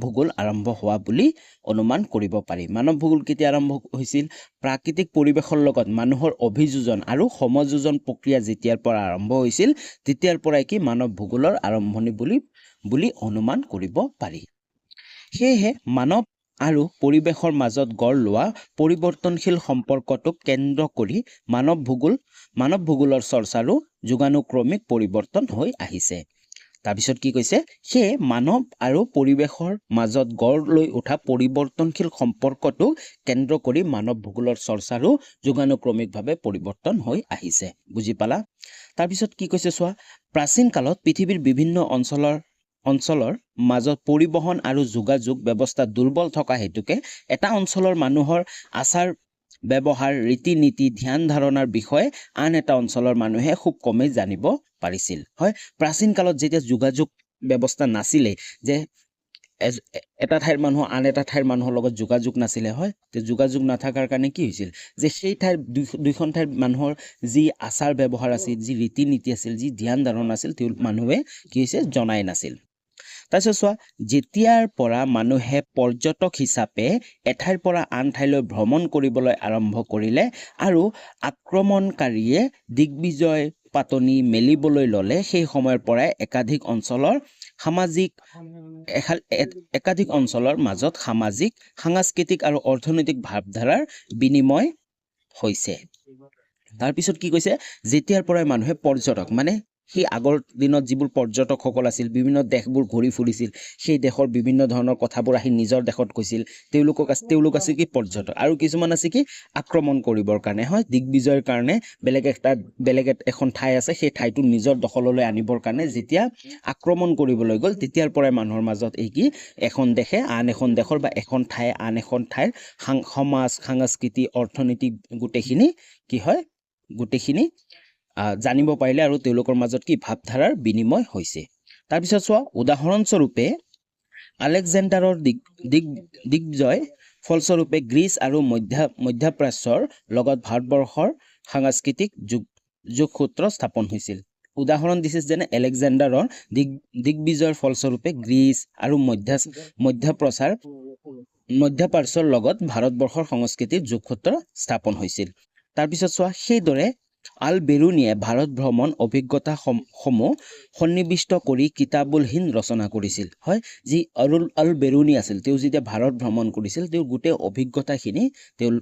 ভূগোল আৰম্ভ হোৱা বুলি অনুমান কৰিব পাৰি মানৱ ভূগোল কেতিয়া আৰম্ভ হৈছিল প্ৰাকৃতিক পৰিৱেশৰ লগত মানুহৰ অভিযোজন আৰু সমযোজন প্ৰক্ৰিয়া যেতিয়াৰ পৰা আৰম্ভ হৈছিল তেতিয়াৰ পৰাই কি মানৱ ভূগোলৰ আৰম্ভণি বুলি অনুমান কৰিব পাৰি সেয়েহে আৰু পৰিৱেশৰ মাজত গঢ় লোৱা পৰিৱৰ্তনশীল সম্পৰ্কটোক কেন্দ্ৰ কৰি মানৱ ভূগোলৰ চৰ্চাৰো যুগানুক্ৰমিক পৰিৱৰ্তন হৈ আহিছে। তাৰপিছত কি কৈছে, সেয়ে মানৱ আৰু পৰিৱেশৰ মাজত গঢ় লৈ উঠা পৰিৱৰ্তনশীল সম্পৰ্কটোক কেন্দ্ৰ কৰি মানৱ ভূগোলৰ চৰ্চাৰো যুগানুক্ৰমিকভাৱে পৰিৱৰ্তন হৈ আহিছে। বুজি পালা? তাৰপিছত কি কৈছে চোৱা, প্ৰাচীন কালত পৃথিৱীৰ বিভিন্ন অঞ্চলৰ মাজত পৰিবহণ আৰু যোগাযোগ ব্যৱস্থা দুৰ্বল থকা হেতুকে এটা অঞ্চলৰ মানুহৰ আচাৰ ব্যৱহাৰ, ৰীতি নীতি, ধ্যান ধাৰণাৰ বিষয়ে আন এটা অঞ্চলৰ মানুহে খুব কমেই জানিব পাৰিছিল। হয়, প্ৰাচীন কালত যেতিয়া যোগাযোগ ব্যৱস্থা নাছিলে, যে এটা ঠাইৰ মানুহ আন এটা ঠাইৰ মানুহৰ লগত যোগাযোগ নাছিলে, হয়, যোগাযোগ নাথাকাৰ কাৰণে কি হৈছিল, যে সেই ঠাইৰ দুইখন ঠাইৰ মানুহৰ যি আচাৰ ব্যৱহাৰ আছিল, যি ৰীতি নীতি আছিল, যি ধ্যান ধাৰণা আছিল, মানুহে কি হৈছে জনাই নাছিল। তাৰপিছত চোৱা, যেতিয়াৰ পৰা মানুহে পৰ্যটক হিচাপে এঠাইৰ পৰা আন ঠাইলৈ ভ্ৰমণ কৰিবলৈ আৰম্ভ কৰিলে আৰু আক্ৰমণকাৰীয়ে দিগ্বিজয় পাতনি মেলিবলৈ ল'লে, সেই সময়ৰ পৰাই একাধিক অঞ্চলৰ মাজত সামাজিক, সাংস্কৃতিক আৰু অৰ্থনৈতিক ভাৱধাৰাৰ বিনিময় হৈছে। তাৰপিছত কি কৈছে, যেতিয়াৰ পৰাই মানুহে পৰ্যটক, মানে সেই আগৰ দিনত যিবোৰ পৰ্যটকসকল আছিল, বিভিন্ন দেশবোৰ ঘূৰি ফুৰিছিল, সেই দেশৰ বিভিন্ন ধৰণৰ কথাবোৰ আহি নিজৰ দেশত কৈছিল, তেওঁলোক আছে কি পৰ্যটক। আৰু কিছুমান আছে কি আক্ৰমণ কৰিবৰ কাৰণে, হয়, দিগ্বিজয়ৰ কাৰণে বেলেগ এখন ঠাই আছে, সেই ঠাইটো নিজৰ দখললৈ আনিবৰ কাৰণে যেতিয়া আক্ৰমণ কৰিবলৈ গ'ল, তেতিয়াৰ পৰাই মানুহৰ মাজত এই কি এখন দেশে আন এখন দেশৰ বা এখন ঠাই আন এখন ঠাইৰ সমাজ, সাংস্কৃতি, অৰ্থনীতি গোটেইখিনি কি হয়, গোটেইখিনি জানিব পাৰিলে আৰু তেওঁলোকৰ মাজত কি ভাৱধাৰাৰ বিনিময় হৈছে। তাৰপিছত চোৱা, উদাহৰণস্বৰূপে আলেকজেণ্ডাৰৰ দিগ্বিজয় ফলস্বৰূপে গ্ৰীচ আৰু মধ্যপ্ৰাচ্যৰ লগত ভাৰতবৰ্ষৰ সাংস্কৃতিক যোগসূত্ৰ স্থাপন হৈছিল। উদাহৰণ দিছে যেনে আলেকজেণ্ডাৰৰ দিগ্বিজয়ৰ ফলস্বৰূপে গ্ৰীচ আৰু মধ্যপ্ৰাচ্যৰ লগত ভাৰতবৰ্ষৰ সংস্কৃতিৰ যোগসূত্ৰ স্থাপন হৈছিল। তাৰপিছত চোৱা, সেইদৰে আল বেৰুনিয়ে ভাৰত ভ্ৰমণ অভিজ্ঞতাসমূহ সন্নিৱিষ্ট কৰি কিতাবুল হিন্দ ৰচনা কৰিছিল। হয়, যি আল বেৰুনি আছিল, তেওঁ যেতিয়া ভাৰত ভ্ৰমণ কৰিছিল, তেওঁৰ গোটেই অভিজ্ঞতাখিনি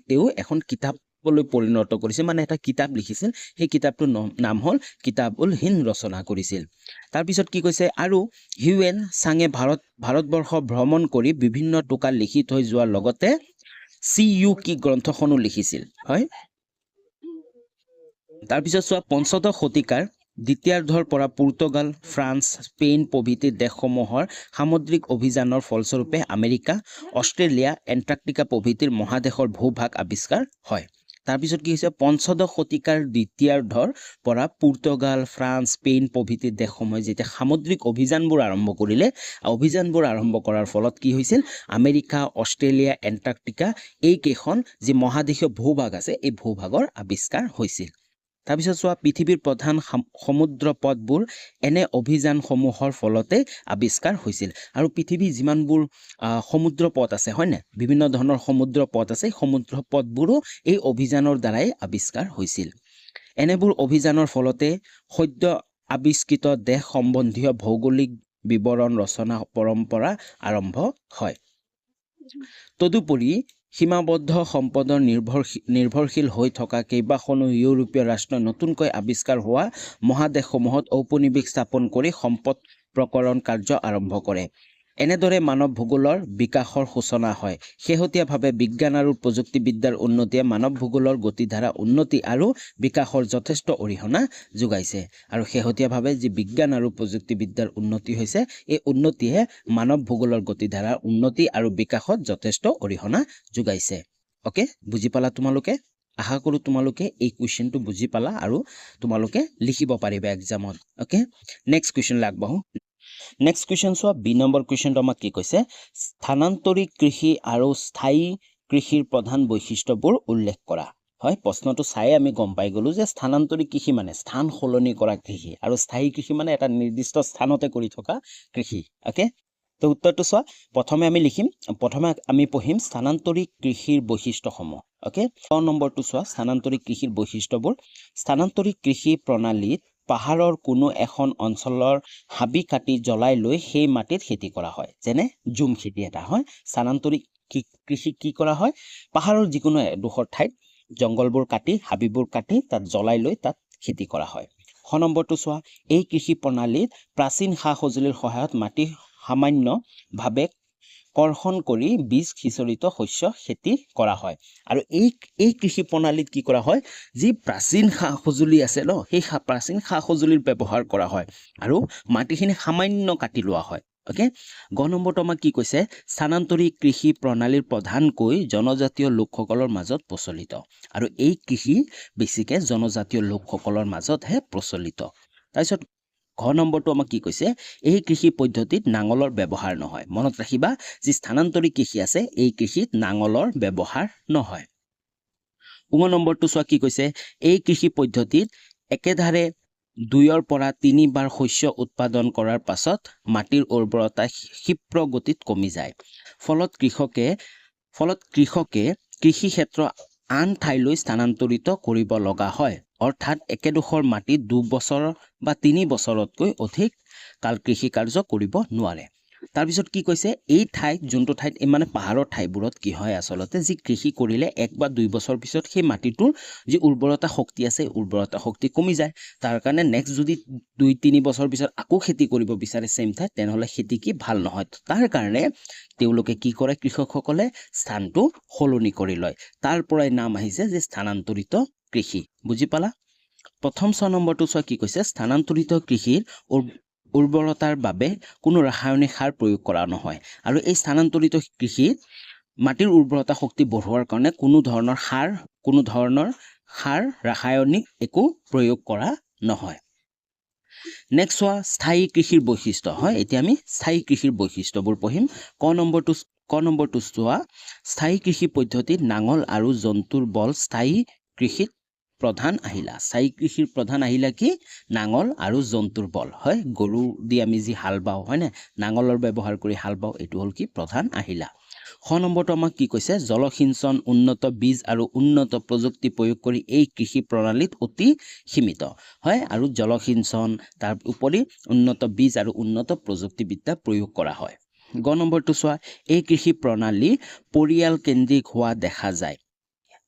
তেওঁ এখন কিতাপলৈ পৰিণত কৰিছিল, মানে এটা কিতাপ লিখিছিল, সেই কিতাপটোৰ নাম হ'ল কিতাবুল হিন্দ ৰচনা কৰিছিল। তাৰপিছত কি কৈছে, আৰু হিউৱেন চাঙে ভাৰতবৰ্ষ ভ্ৰমণ কৰি বিভিন্ন টোকা লিখি থৈ যোৱাৰ লগতে CUK গ্ৰন্থখনো লিখিছিল। হয়, তাৰপিছত চোৱা, পঞ্চদশ শতিকাৰ দ্বিতীয়াৰ্ধৰ পৰা পৰ্তুগাল, ফ্ৰান্স, স্পেইন প্ৰভৃতি দেশসমূহৰ সামুদ্ৰিক অভিযানৰ ফলস্বৰূপে আমেৰিকা, অষ্ট্ৰেলিয়া, এণ্টাৰ্কটিকা প্ৰভৃতিৰ মহাদেশৰ ভূভাগ আৱিষ্কাৰ হয়। তাৰপিছত কি হৈছে, পঞ্চদশ শতিকাৰ দ্বিতীয়াৰ্ধৰ পৰা পৰ্তুগাল, ফ্ৰান্স, স্পেইন প্ৰভৃতি দেশসমূহে যেতিয়া সামুদ্ৰিক অভিযানবোৰ আৰম্ভ কৰিলে, অভিযানবোৰ আৰম্ভ কৰাৰ ফলত কি হৈছিল, আমেৰিকা, অষ্ট্ৰেলিয়া, এণ্টাৰ্কটিকা এইকেইখন যি মহাদেশীয় ভূভাগ আছে, এই ভূভাগৰ আৱিষ্কাৰ হৈছিল। তাৰপিছত চোৱা, পৃথিৱীৰ প্ৰধান সমুদ্ৰ পথবোৰ এনে অভিযানসমূহৰ ফলতে আৱিষ্কাৰ হৈছিল। আৰু পৃথিৱীৰ যিমানবোৰ সমুদ্ৰ পথ আছে, হয় নাই, বিভিন্ন ধৰণৰ সমুদ্ৰ পথ আছে, সমুদ্ৰ পথবোৰো এই অভিযানৰ দ্বাৰাই আৱিষ্কাৰ হৈছিল। এনেবোৰ অভিযানৰ ফলতে সদ্য আৱিষ্কৃত দেশ সম্বন্ধীয় ভৌগোলিক বিৱৰণ ৰচনা পৰম্পৰা আৰম্ভ হয়। তদুপৰি সীমাবদ্ধ সম্পদৰ নিৰ্ভৰশীল হৈ থকা কেইবাখনো ইউৰোপীয় ৰাষ্ট্ৰই নতুনকৈ আৱিষ্কাৰ হোৱা মহাদেশসমূহত ঔপনিৱেশ স্থাপন কৰি সম্পদ প্ৰকৰণ কাৰ্য আৰম্ভ কৰে। এনেদৰে মানৱ ভূগোলৰ বিকাশৰ সূচনা হয়। শেহতীয়াভাৱে বিজ্ঞান আৰু প্ৰযুক্তিবিদ্যাৰ উন্নতিয়ে মানৱ ভূগোলৰ গতিধাৰা উন্নতি আৰু বিকাশৰ যথেষ্ট অৰিহণা যোগাইছে। আৰু শেহতীয়াভাৱে যি বিজ্ঞান আৰু প্ৰযুক্তিবিদ্যাৰ উন্নতি হৈছে, এই উন্নতিয়ে মানৱ ভূগোলৰ গতিধাৰা উন্নতি আৰু বিকাশত যথেষ্ট অৰিহণা যোগাইছে। অ'কে, বুজি পালা তোমালোকে? আশা কৰোঁ তোমালোকে এই কুৱেশ্যনটো বুজি পালা আৰু তোমালোকে লিখিব পাৰিবা এক্সামত। অ'কে, নেক্সট কুৱেশ্যনলৈ আগবাঢ়ো। নেক্সট কুৱেশ্যন চোৱা, বি নম্বৰ কুৱেশ্যনটো আমাক কি কৈছে, স্থানান্তৰিত কৃষি আৰু স্থায়ী কৃষিৰ প্ৰধান বৈশিষ্ট্যবোৰ উল্লেখ কৰা। হয়, প্ৰশ্নটো চাই আমি গম পাই গ'লো যে স্থানান্তৰিত কৃষি মানে স্থান সলনি কৰা কৃষি, আৰু স্থায়ী কৃষি মানে এটা নিৰ্দিষ্ট স্থানতে কৰি থকা কৃষি। অ'কে, তো উত্তৰটো চোৱা, প্ৰথমে আমি পঢ়িম স্থানান্তৰিত কৃষিৰ বৈশিষ্ট্যসমূহ। অ'কে, 6 নম্বৰটো চোৱা, স্থানান্তৰিত কৃষিৰ বৈশিষ্ট্যবোৰ। স্থানান্তৰিত কৃষি প্ৰণালীত পাহাৰৰ কোনো এখন অঞ্চলৰ হাবি কাটি জ্বলাই লৈ সেই মাটিত খেতি কৰা হয়, যেনে জুম খেতি এটা হয়। স্থানান্তৰিত কৃষি কি কৰা হয় পাহাৰৰ যিকোনো এডোখৰ ঠাইত জংগলবোৰ কাটি হাবিবোৰ কাটি তাত জ্বলাই লৈ তাত খেতি কৰা হয় খ নম্বৰটো চোৱা এই কৃষি প্ৰণালীত প্ৰাচীন সা-সঁজুলিৰ সহায়ত মাটি সামান্যভাৱে কৰ্ষণ কৰি বীজ সিঁচৰিত শস্য খেতি কৰা হয় আৰু এই কৃষি প্ৰণালীত কি কৰা হয় যি প্ৰাচীন সা-সঁজুলি আছে ন সেই প্ৰাচীন সা-সঁজুলিৰ ব্যৱহাৰ কৰা হয় আৰু মাটিখিনি সামান্য কাটি লোৱা হয় ওকে গ নম্বৰটো আমাক কি কৈছে স্থানান্তৰিত কৃষি প্ৰণালীৰ প্ৰধানকৈ জনজাতীয় লোকসকলৰ মাজত প্ৰচলিত আৰু এই কৃষি বেছিকে জনজাতীয় লোকসকলৰ মাজতহে প্ৰচলিত তাৰপিছত ঘ নম্বৰটো আমাক কি কৈছে এই কৃষি পদ্ধতিত নাঙলৰ ব্যৱহাৰ নহয় মনত ৰাখিবা যি স্থানান্তৰিত কৃষি আছে এই কৃষিত নাঙলৰ ব্যৱহাৰ নহয় ঙ নম্বৰটো চোৱা কি কৈছে এই কৃষি পদ্ধতিত একেধাৰে 2ৰ পৰা 3 বাৰ শস্য উৎপাদন কৰাৰ পাছত মাটিৰ উৰ্বৰতা ক্ষিপ্ৰ গতিত কমি যায় ফলত কৃষকে কৃষি ক্ষেত্ৰ আন ঠাইলৈ স্থানান্তৰিত কৰিব লগা হয় অৰ্থাৎ একেডোখৰ মাটিত 2 বছৰ বা 3 বছৰতকৈ অধিক কাল কৃষি কাৰ্য কৰিব নোৱাৰে তাৰপিছত কি কৈছে এই ঠাইত যোনটো ঠাইত মানে পাহাৰৰ ঠাইবোৰত কি হয় আচলতে যি কৃষি কৰিলে 1 বা 2 বছৰ পিছত সেই মাটিটোৰ যি উৰ্বৰতা শক্তি আছে উৰ্বৰতা শক্তি কমি যায় তাৰ কাৰণে নেক্সট যদি 2-3 বছৰ পিছত আকৌ খেতি কৰিব বিচাৰে সেম ঠাইত তেনেহলে খেতি কি ভাল নহয় তাৰ কাৰণে তেওঁলোকে কি কৰে কৃষকসকলে স্থানটো সলনি কৰি লয় তাৰ পৰাই নাম আহিছে যে স্থানান্তৰিত কৃষি বুজি পালা প্ৰথম 6 নম্বৰটো চোৱা কি কৈছে স্থানান্তৰিত কৃষিৰ উৰ্বৰতাৰ বাবে কোনো ৰাসায়নিক সাৰ প্ৰয়োগ কৰা নহয় আৰু এই স্থানান্তৰিত কৃষিত মাটিৰ উৰ্বৰতা শক্তি বঢ়োৱাৰ কাৰণে কোনো ধৰণৰ সাৰ ৰাসায়নিক একো প্ৰয়োগ কৰা নহয় নেক্সট চোৱা স্থায়ী কৃষিৰ বৈশিষ্ট্য হয় এতিয়া আমি স্থায়ী কৃষিৰ বৈশিষ্ট্যবোৰ পঢ়িম ক নম্বৰটো চোৱা স্থায়ী কৃষি পদ্ধতিত নাঙল আৰু জন্তুৰ বল স্থায়ী কৃষিত প্ৰধান আহিলা স্থায়ী কৃষিৰ প্ৰধান আহিলা কি নাঙল আৰু জন্তুৰ বল হয় গৰু দি আমি যি হাল বাও হয় না নাঙলৰ ব্যৱহাৰ কৰি হাল বাও এটো হল কি প্ৰধান আহিলা খ নম্বৰটো আমাক কি কৈছে জলসিঞ্চন উন্নত বীজ আৰু উন্নত প্ৰযুক্তি প্ৰয়োগ কৰি এই কৃষি প্ৰণালীত অতি সীমিত হয় আৰু জলসিঞ্চন তাৰ উপৰি উন্নত বীজ আৰু উন্নত প্ৰযুক্তিবিদ্যা প্ৰয়োগ কৰা হয় গ নম্বৰটো চোৱা এই কৃষি প্ৰণালী পৰিয়াল কেন্দ্ৰিক হোৱা দেখা যায়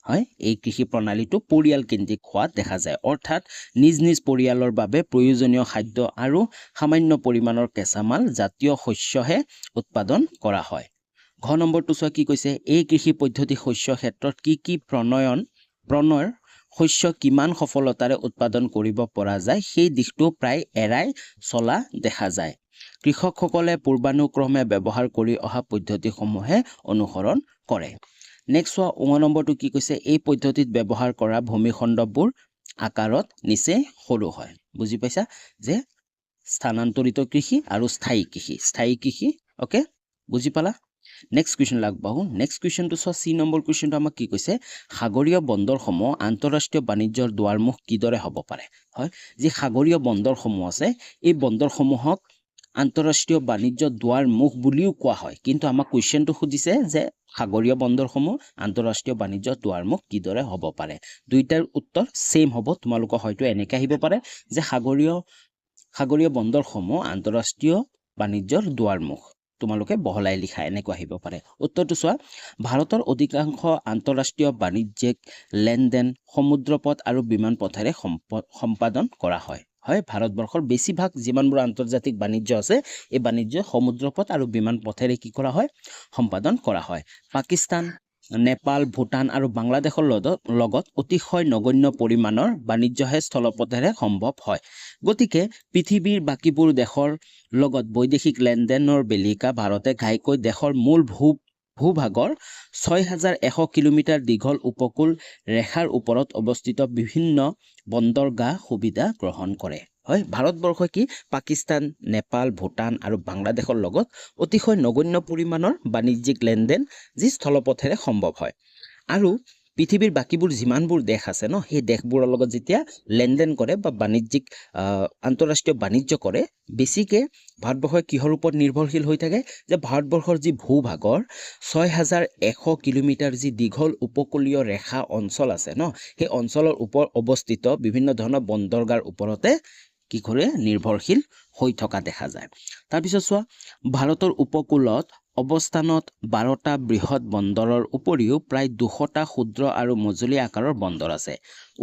হয় এই কৃষি প্ৰণালীটো পৰিয়াল কেন্দ্ৰিক হোৱা দেখা যায় অৰ্থাৎ নিজ পৰিয়ালৰ বাবে প্ৰয়োজনীয় খাদ্য আৰু সামান্য পৰিমাণৰ কেঁচামাল জাতীয় শস্যহে উৎপাদন কৰা হয় ঘ নম্বৰটো চোৱা কি কৈছে এই কৃষি পদ্ধতি শস্য ক্ষেত্ৰত কি প্ৰণয়ৰ শস্য কিমান সফলতাৰে উৎপাদন কৰিব পৰা যায় সেই দিশটো প্ৰায় এৰাই চলা দেখা যায় কৃষকসকলে পূৰ্বানুক্ৰমে ব্যৱহাৰ কৰি অহা পদ্ধতিসমূহে অনুসৰণ কৰে নেক্সট চোৱা ঙ নম্বৰটো কি কৈছে এই পদ্ধতিত ব্যৱহাৰ কৰা ভূমিখণ্ডবোৰ আকাৰত নিচে সৰু হয় বুজি পাইছা যে স্থানান্তৰিত কৃষি আৰু স্থায়ী কৃষি ওকে বুজি পালা নেক্সট কুৱেশ্যন লাগবাহু নেক্সট কুৱেশ্যনটো চোৱা সি নম্বৰ কুৱেশ্যনটো আমাক কি কৈছে সাগৰীয় বন্দৰসমূহ আন্তঃৰাষ্ট্ৰীয় বাণিজ্যৰ দুৱাৰমুখ কিদৰে হ'ব পাৰে হয় যি সাগৰীয় বন্দৰসমূহ আছে এই বন্দৰসমূহক আন্তঃৰাষ্ট্ৰীয় বাণিজ্যৰ দুৱাৰমুখ বুলিও কোৱা হয় কিন্তু আমাক কুৱেশ্যনটো সুধিছে যে সাগৰীয় বন্দৰসমূহ আন্তঃৰাষ্ট্ৰীয় বাণিজ্যৰ দুৱাৰমুখ কিদৰে হ'ব পাৰে দুইটাৰ উত্তৰ সেম হ'ব তোমালোকৰ হয়তো এনেকৈ আহিব পাৰে যে সাগৰীয় বন্দৰসমূহ আন্তঃৰাষ্ট্ৰীয় বাণিজ্যৰ দুৱাৰমুখ তোমালোকে বহলাই লিখা এনেকৈ আহিব পাৰে উত্তৰটো চোৱা ভাৰতৰ অধিকাংশ আন্তঃৰাষ্ট্ৰীয় বাণিজ্যিক লেনদেন সমুদ্ৰপথ আৰু বিমান পথেৰে সম্পাদন কৰা হয় হয় ভাৰতবৰ্ষৰ বেছিভাগ যিমানবোৰ আন্তৰ্জাতিক বাণিজ্য আছে এই বাণিজ্য সমুদ্ৰপথ আৰু বিমান পথেৰে কি কৰা হয় সম্পাদন কৰা হয় পাকিস্তান নেপাল ভূটান আৰু বাংলাদেশৰ লগত অতিশয় নগণ্য পৰিমাণৰ বাণিজ্যহে স্থলপথেৰে সম্ভৱ হয় গতিকে পৃথিৱীৰ বাকীবোৰ দেশৰ লগত বৈদেশিক লেনদেনৰ বেলিকা ভাৰতে ঘাইকৈ দেশৰ মূল ভূভাগৰ 6100 কিলোমিটাৰ দীঘল উপকূল ৰেখাৰ ওপৰত অৱস্থিত বিভিন্ন বন্দৰগাহ সুবিধা গ্ৰহণ কৰে হয় ভাৰতবৰ্ষ কি পাকিস্তান নেপাল ভূটান আৰু বাংলাদেশৰ লগত অতিশয় নগণ্য পৰিমাণৰ বাণিজ্যিক লেনদেন যি স্থলপথেৰে সম্ভৱ হয় আৰু পৃথিৱীৰ বাকীবোৰ যিমানবোৰ দেশ আছে ন সেই দেশবোৰৰ লগত যেতিয়া লেনদেন কৰে বা বাণিজ্যিক আন্তঃৰাষ্ট্ৰীয় বাণিজ্য কৰে বেছিকে ভাৰতবৰ্ষই কিহৰ ওপৰত নিৰ্ভৰশীল হৈ থাকে যে ভাৰতবৰ্ষৰ যি ভূভাগৰ 6100 কিলোমিটাৰ যি দীঘল উপকূলীয় ৰেখা অঞ্চল আছে ন সেই অঞ্চলৰ ওপৰত অৱস্থিত বিভিন্ন ধৰণৰ বন্দৰগাৰ ওপৰতে কি কৰে নিৰ্ভৰশীল হৈ থকা দেখা যায় তাৰপিছত চোৱা ভাৰতৰ উপকূলত অৱস্থানত 12টা বৃহৎ বন্দৰৰ উপৰিও প্ৰায় 200টা ক্ষুদ্ৰ আৰু মজলীয়া আকাৰৰ বন্দৰ আছে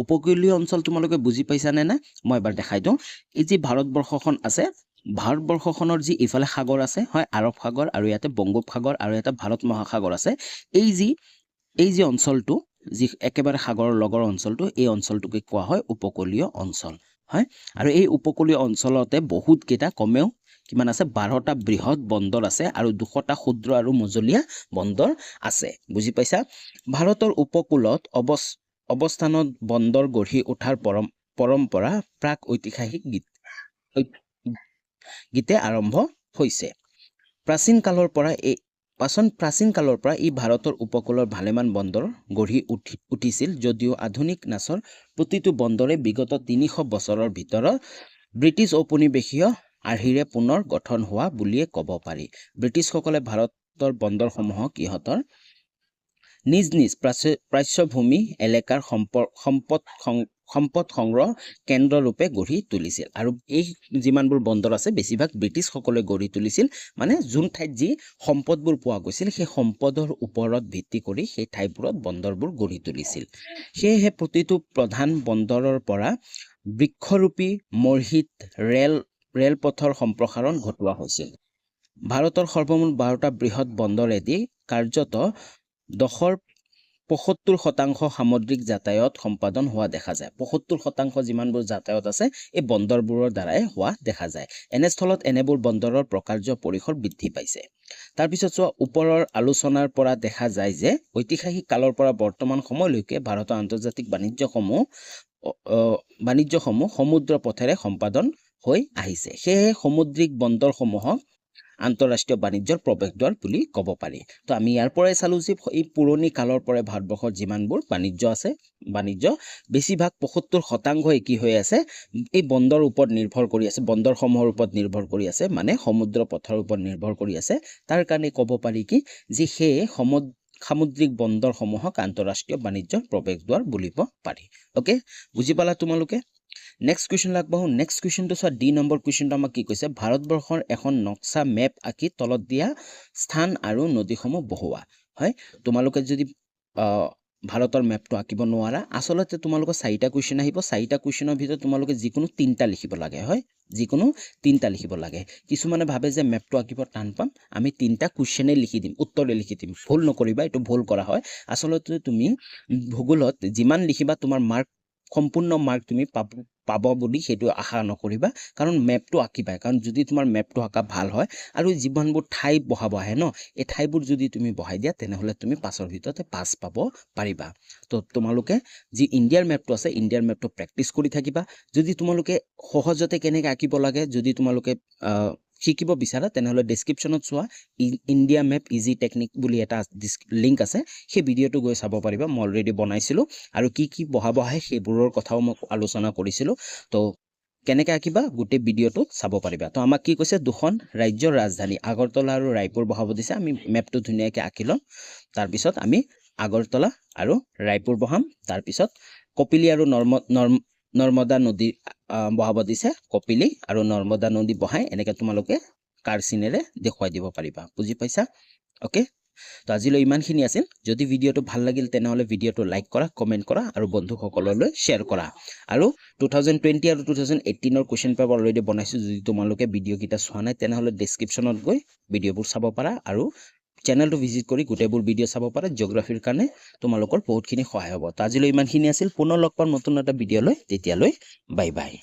উপকূলীয় অঞ্চল তোমালোকে বুজি পাইছানে না মই এবাৰ দেখাই দিওঁ এই যে ভাৰতবৰ্ষখন আছে ভাৰতবৰ্ষখনৰ যি ইফালে সাগৰ আছে হয় আৰব সাগৰ আৰু ইয়াতে বংগোপসাগৰ আৰু এটা ভাৰত মহাসাগৰ আছে এই যি অঞ্চলটো যি একেবাৰে সাগৰৰ লগৰ অঞ্চলটো এই অঞ্চলটোকে কোৱা হয় উপকূলীয় অঞ্চল হয় আৰু এই উপকূলীয় অঞ্চলতে বহুত কেইটা কমেও কিমান আছে 12টা বৃহৎ বন্দৰ আছে আৰু 200টা ক্ষুদ্ৰ আৰু মজলীয়া বন্দৰ আছে বুজি পাইছা ভাৰতৰ উপকূলত অৱস্থানত বন্দৰ গঢ়ি উঠাৰ পৰম্পৰা প্ৰাক ঐতিহাসিক গীতে আৰম্ভ হৈছে প্ৰাচীন কালৰ পৰা ই ভাৰতৰ উপকূলৰ ভালেমান বন্দৰ গঢ়ি উঠিছিল যদিও আধুনিক নাচৰ প্ৰতিটো বন্দৰে বিগত 300 বছৰৰ ভিতৰত ব্ৰিটিছ ঔপনিৱেশীয় আৰ্হিৰে পুনৰ গঠন হোৱা বুলিয়ে ক'ব পাৰি ব্ৰিটিছসকলে ভাৰতৰ বন্দৰসমূহক ইহঁতৰ নিজ প্ৰাচ্যভূমি এলেকাৰ সম্পদ সংগ্ৰহ কেন্দ্ৰ ৰূপে গঢ়ি তুলিছিল আৰু এই যিমানবোৰ বন্দৰ আছে বেছিভাগ ব্ৰিটিছসকলে গঢ়ি তুলিছিল মানে যোন ঠাইত যি সম্পদবোৰ পোৱা গৈছিল সেই সম্পদৰ ওপৰত ভিত্তি কৰি সেই ঠাইবোৰত বন্দৰবোৰ গঢ়ি তুলিছিল সেয়েহে প্ৰতিটো প্ৰধান বন্দৰৰ পৰা বৃক্ষৰূপী মৰ্হিত ৰেলপথৰ সম্প্ৰসাৰণ ঘটোৱা হৈছিল ভাৰতৰ সৰ্বমুঠ 12টা বৃহৎ বন্দৰেদি কাৰ্যত 75% সামুদ্ৰিক যাতায়াত সম্পাদন হোৱা দেখা যায় 75% যিমানবোৰ যাতায়াত আছে এই বন্দৰবোৰৰ দ্বাৰাই হোৱা দেখা যায় এনেস্থলত এনেবোৰ বন্দৰৰ প্ৰকাৰ্য পৰিসৰ বৃদ্ধি পাইছে তাৰপিছত চোৱা ওপৰৰ আলোচনাৰ পৰা দেখা যায় যে ঐতিহাসিক কালৰ পৰা বৰ্তমান সময়লৈকে ভাৰতৰ আন্তৰ্জাতিক বাণিজ্যসমূহ সমুদ্ৰ পথেৰে সম্পাদন হৈ আহিছে সেয়ে সামুদ্ৰিক বন্দৰসমূহক আন্তঃৰাষ্ট্ৰীয় বাণিজ্যৰ প্ৰৱেশদ্বাৰ বুলি ক'ব পাৰি তো আমি ইয়াৰ পৰাই চালো যে এই পুৰণি কালৰ পৰাই ভাৰতবৰ্ষৰ যিমানবোৰ বাণিজ্য বেছিভাগ 75% কি হৈ আছে এই বন্দৰৰ ওপৰত নিৰ্ভৰ কৰি আছে বন্দৰসমূহৰ ওপৰত নিৰ্ভৰ কৰি আছে মানে সমুদ্ৰ পথৰ ওপৰত নিৰ্ভৰ কৰি আছে তাৰ কাৰণে ক'ব পাৰি কি যে সেই সামুদ্ৰিক বন্দৰসমূহক আন্তঃৰাষ্ট্ৰীয় বাণিজ্যৰ প্ৰৱেশদ্বাৰ বুলিব পাৰি ওকে বুজি পালা তোমালোকে নেক্সট কুৱেশ্যন আগবাঢ়ো নেক্সট কুৱেশ্যনটো চোৱা ডি নম্বৰ কুৱেশ্যনটো আমাক কি কৈছে ভাৰতবৰ্ষৰ এখন নক্সা মেপ আঁকি তলত দিয়া স্থান আৰু নদীসমূহ বহুৱা হয় তোমালোকে যদি ভাৰতৰ মেপটো আঁকিব নোৱাৰা আচলতে তোমালোকৰ 4টা কুৱেশ্যন আহিব 4টা কুৱেশ্যনৰ ভিতৰত তোমালোকে যিকোনো 3টা লিখিব লাগে হয় যিকোনো 3টা লিখিব লাগে কিছুমানে ভাবে যে মেপটো আঁকিব টান পাম আমি 3টা কুৱেশ্যনে লিখি দিম উত্তৰে লিখি দিম ভুল নকৰিবা এইটো ভুল কৰা হয় আচলতে তুমি ভূগোলত যিমান লিখিবা তোমাৰ মাৰ্ক সম্পূৰ্ণ মাৰ্ক তুমি পাব বুলি সেইটো আশা নকৰিবা কাৰণ মেপটো আঁকিবা কাৰণ যদি তোমাৰ মেপটো আঁকা ভাল হয় আৰু যিমানবোৰ ঠাই বহাব আহে ন এই ঠাইবোৰ যদি তুমি বহাই দিয়া তেনেহলে তুমি পাছৰ ভিতৰতে পাছ পাব পাৰিবা তো তোমালোকে যি ইণ্ডিয়াৰ মেপটো আছে ইণ্ডিয়াৰ মেপটো প্ৰেক্টিছ কৰি থাকিবা যদি তোমালোকে সহজতে কেনেকৈ আঁকিব লাগে যদি তোমালোকে শিকিব বিচাৰা তেনেহলে ডেসক্ৰিপচনত চোৱা ইণ্ডিয়া মেপ ইজি টেকনিক বুলি এটা লিংক আছে সেই ভিডিঅটো গৈ চাব পাৰিবা মই অলৰেডি বনাইছিলো আৰু কি বহাব আহে সেইবোৰৰ কথাও মই আলোচনা কৰিছিলো তো কেনেকৈ আঁকিবা গোটেই ভিডিঅটো চাব পাৰিবা তো আমাক কি কৈছে দুখন ৰাজ্যৰ ৰাজধানী আগৰতলা আৰু ৰায়পুৰ বহাব দিছে আমি মেপটো ধুনীয়াকৈ আঁকি ল'ম তাৰপিছত আমি আগৰতলা আৰু ৰায়পুৰ বহাম তাৰপিছত কপিলী আৰু নৰ্মদা নদী বহাব দিছে কপিলী আৰু নৰ্মদা নদী বহাই এনেকৈ তোমালোকে কাৰ্চিনেৰে দেখুৱাই দিব পাৰিবা বুজি পাইছা ওকে তো আজিলৈ ইমানখিনি আছিল যদি ভিডিঅটো ভাল লাগিল তেনেহলে ভিডিঅটো লাইক কৰা কমেন্ট কৰা আৰু বন্ধুসকললৈ শ্বেয়াৰ কৰা আৰু 2020 আৰু 2018 কুৱেশ্যন পেপাৰ অলৰেডি বনাইছো যদি তোমালোকে ভিডিঅ কিটা চোৱা নাই তেনেহলে ডেসক্ৰিপচনত গৈ ভিডিঅবোৰ চাব পাৰা আৰু চেনেলটো ভিজিট কৰি গোটেইবোৰ ভিডিঅ চাব পাৰা জিঅগ্ৰাফিৰ কাৰণে তোমালোকৰ বহুতখিনি সহায় হ'ব তো আজিলৈ ইমানখিনি আছিল পুনৰ লগ পাম নতুন এটা ভিডিঅ লৈ তেতিয়ালৈ বাই বাই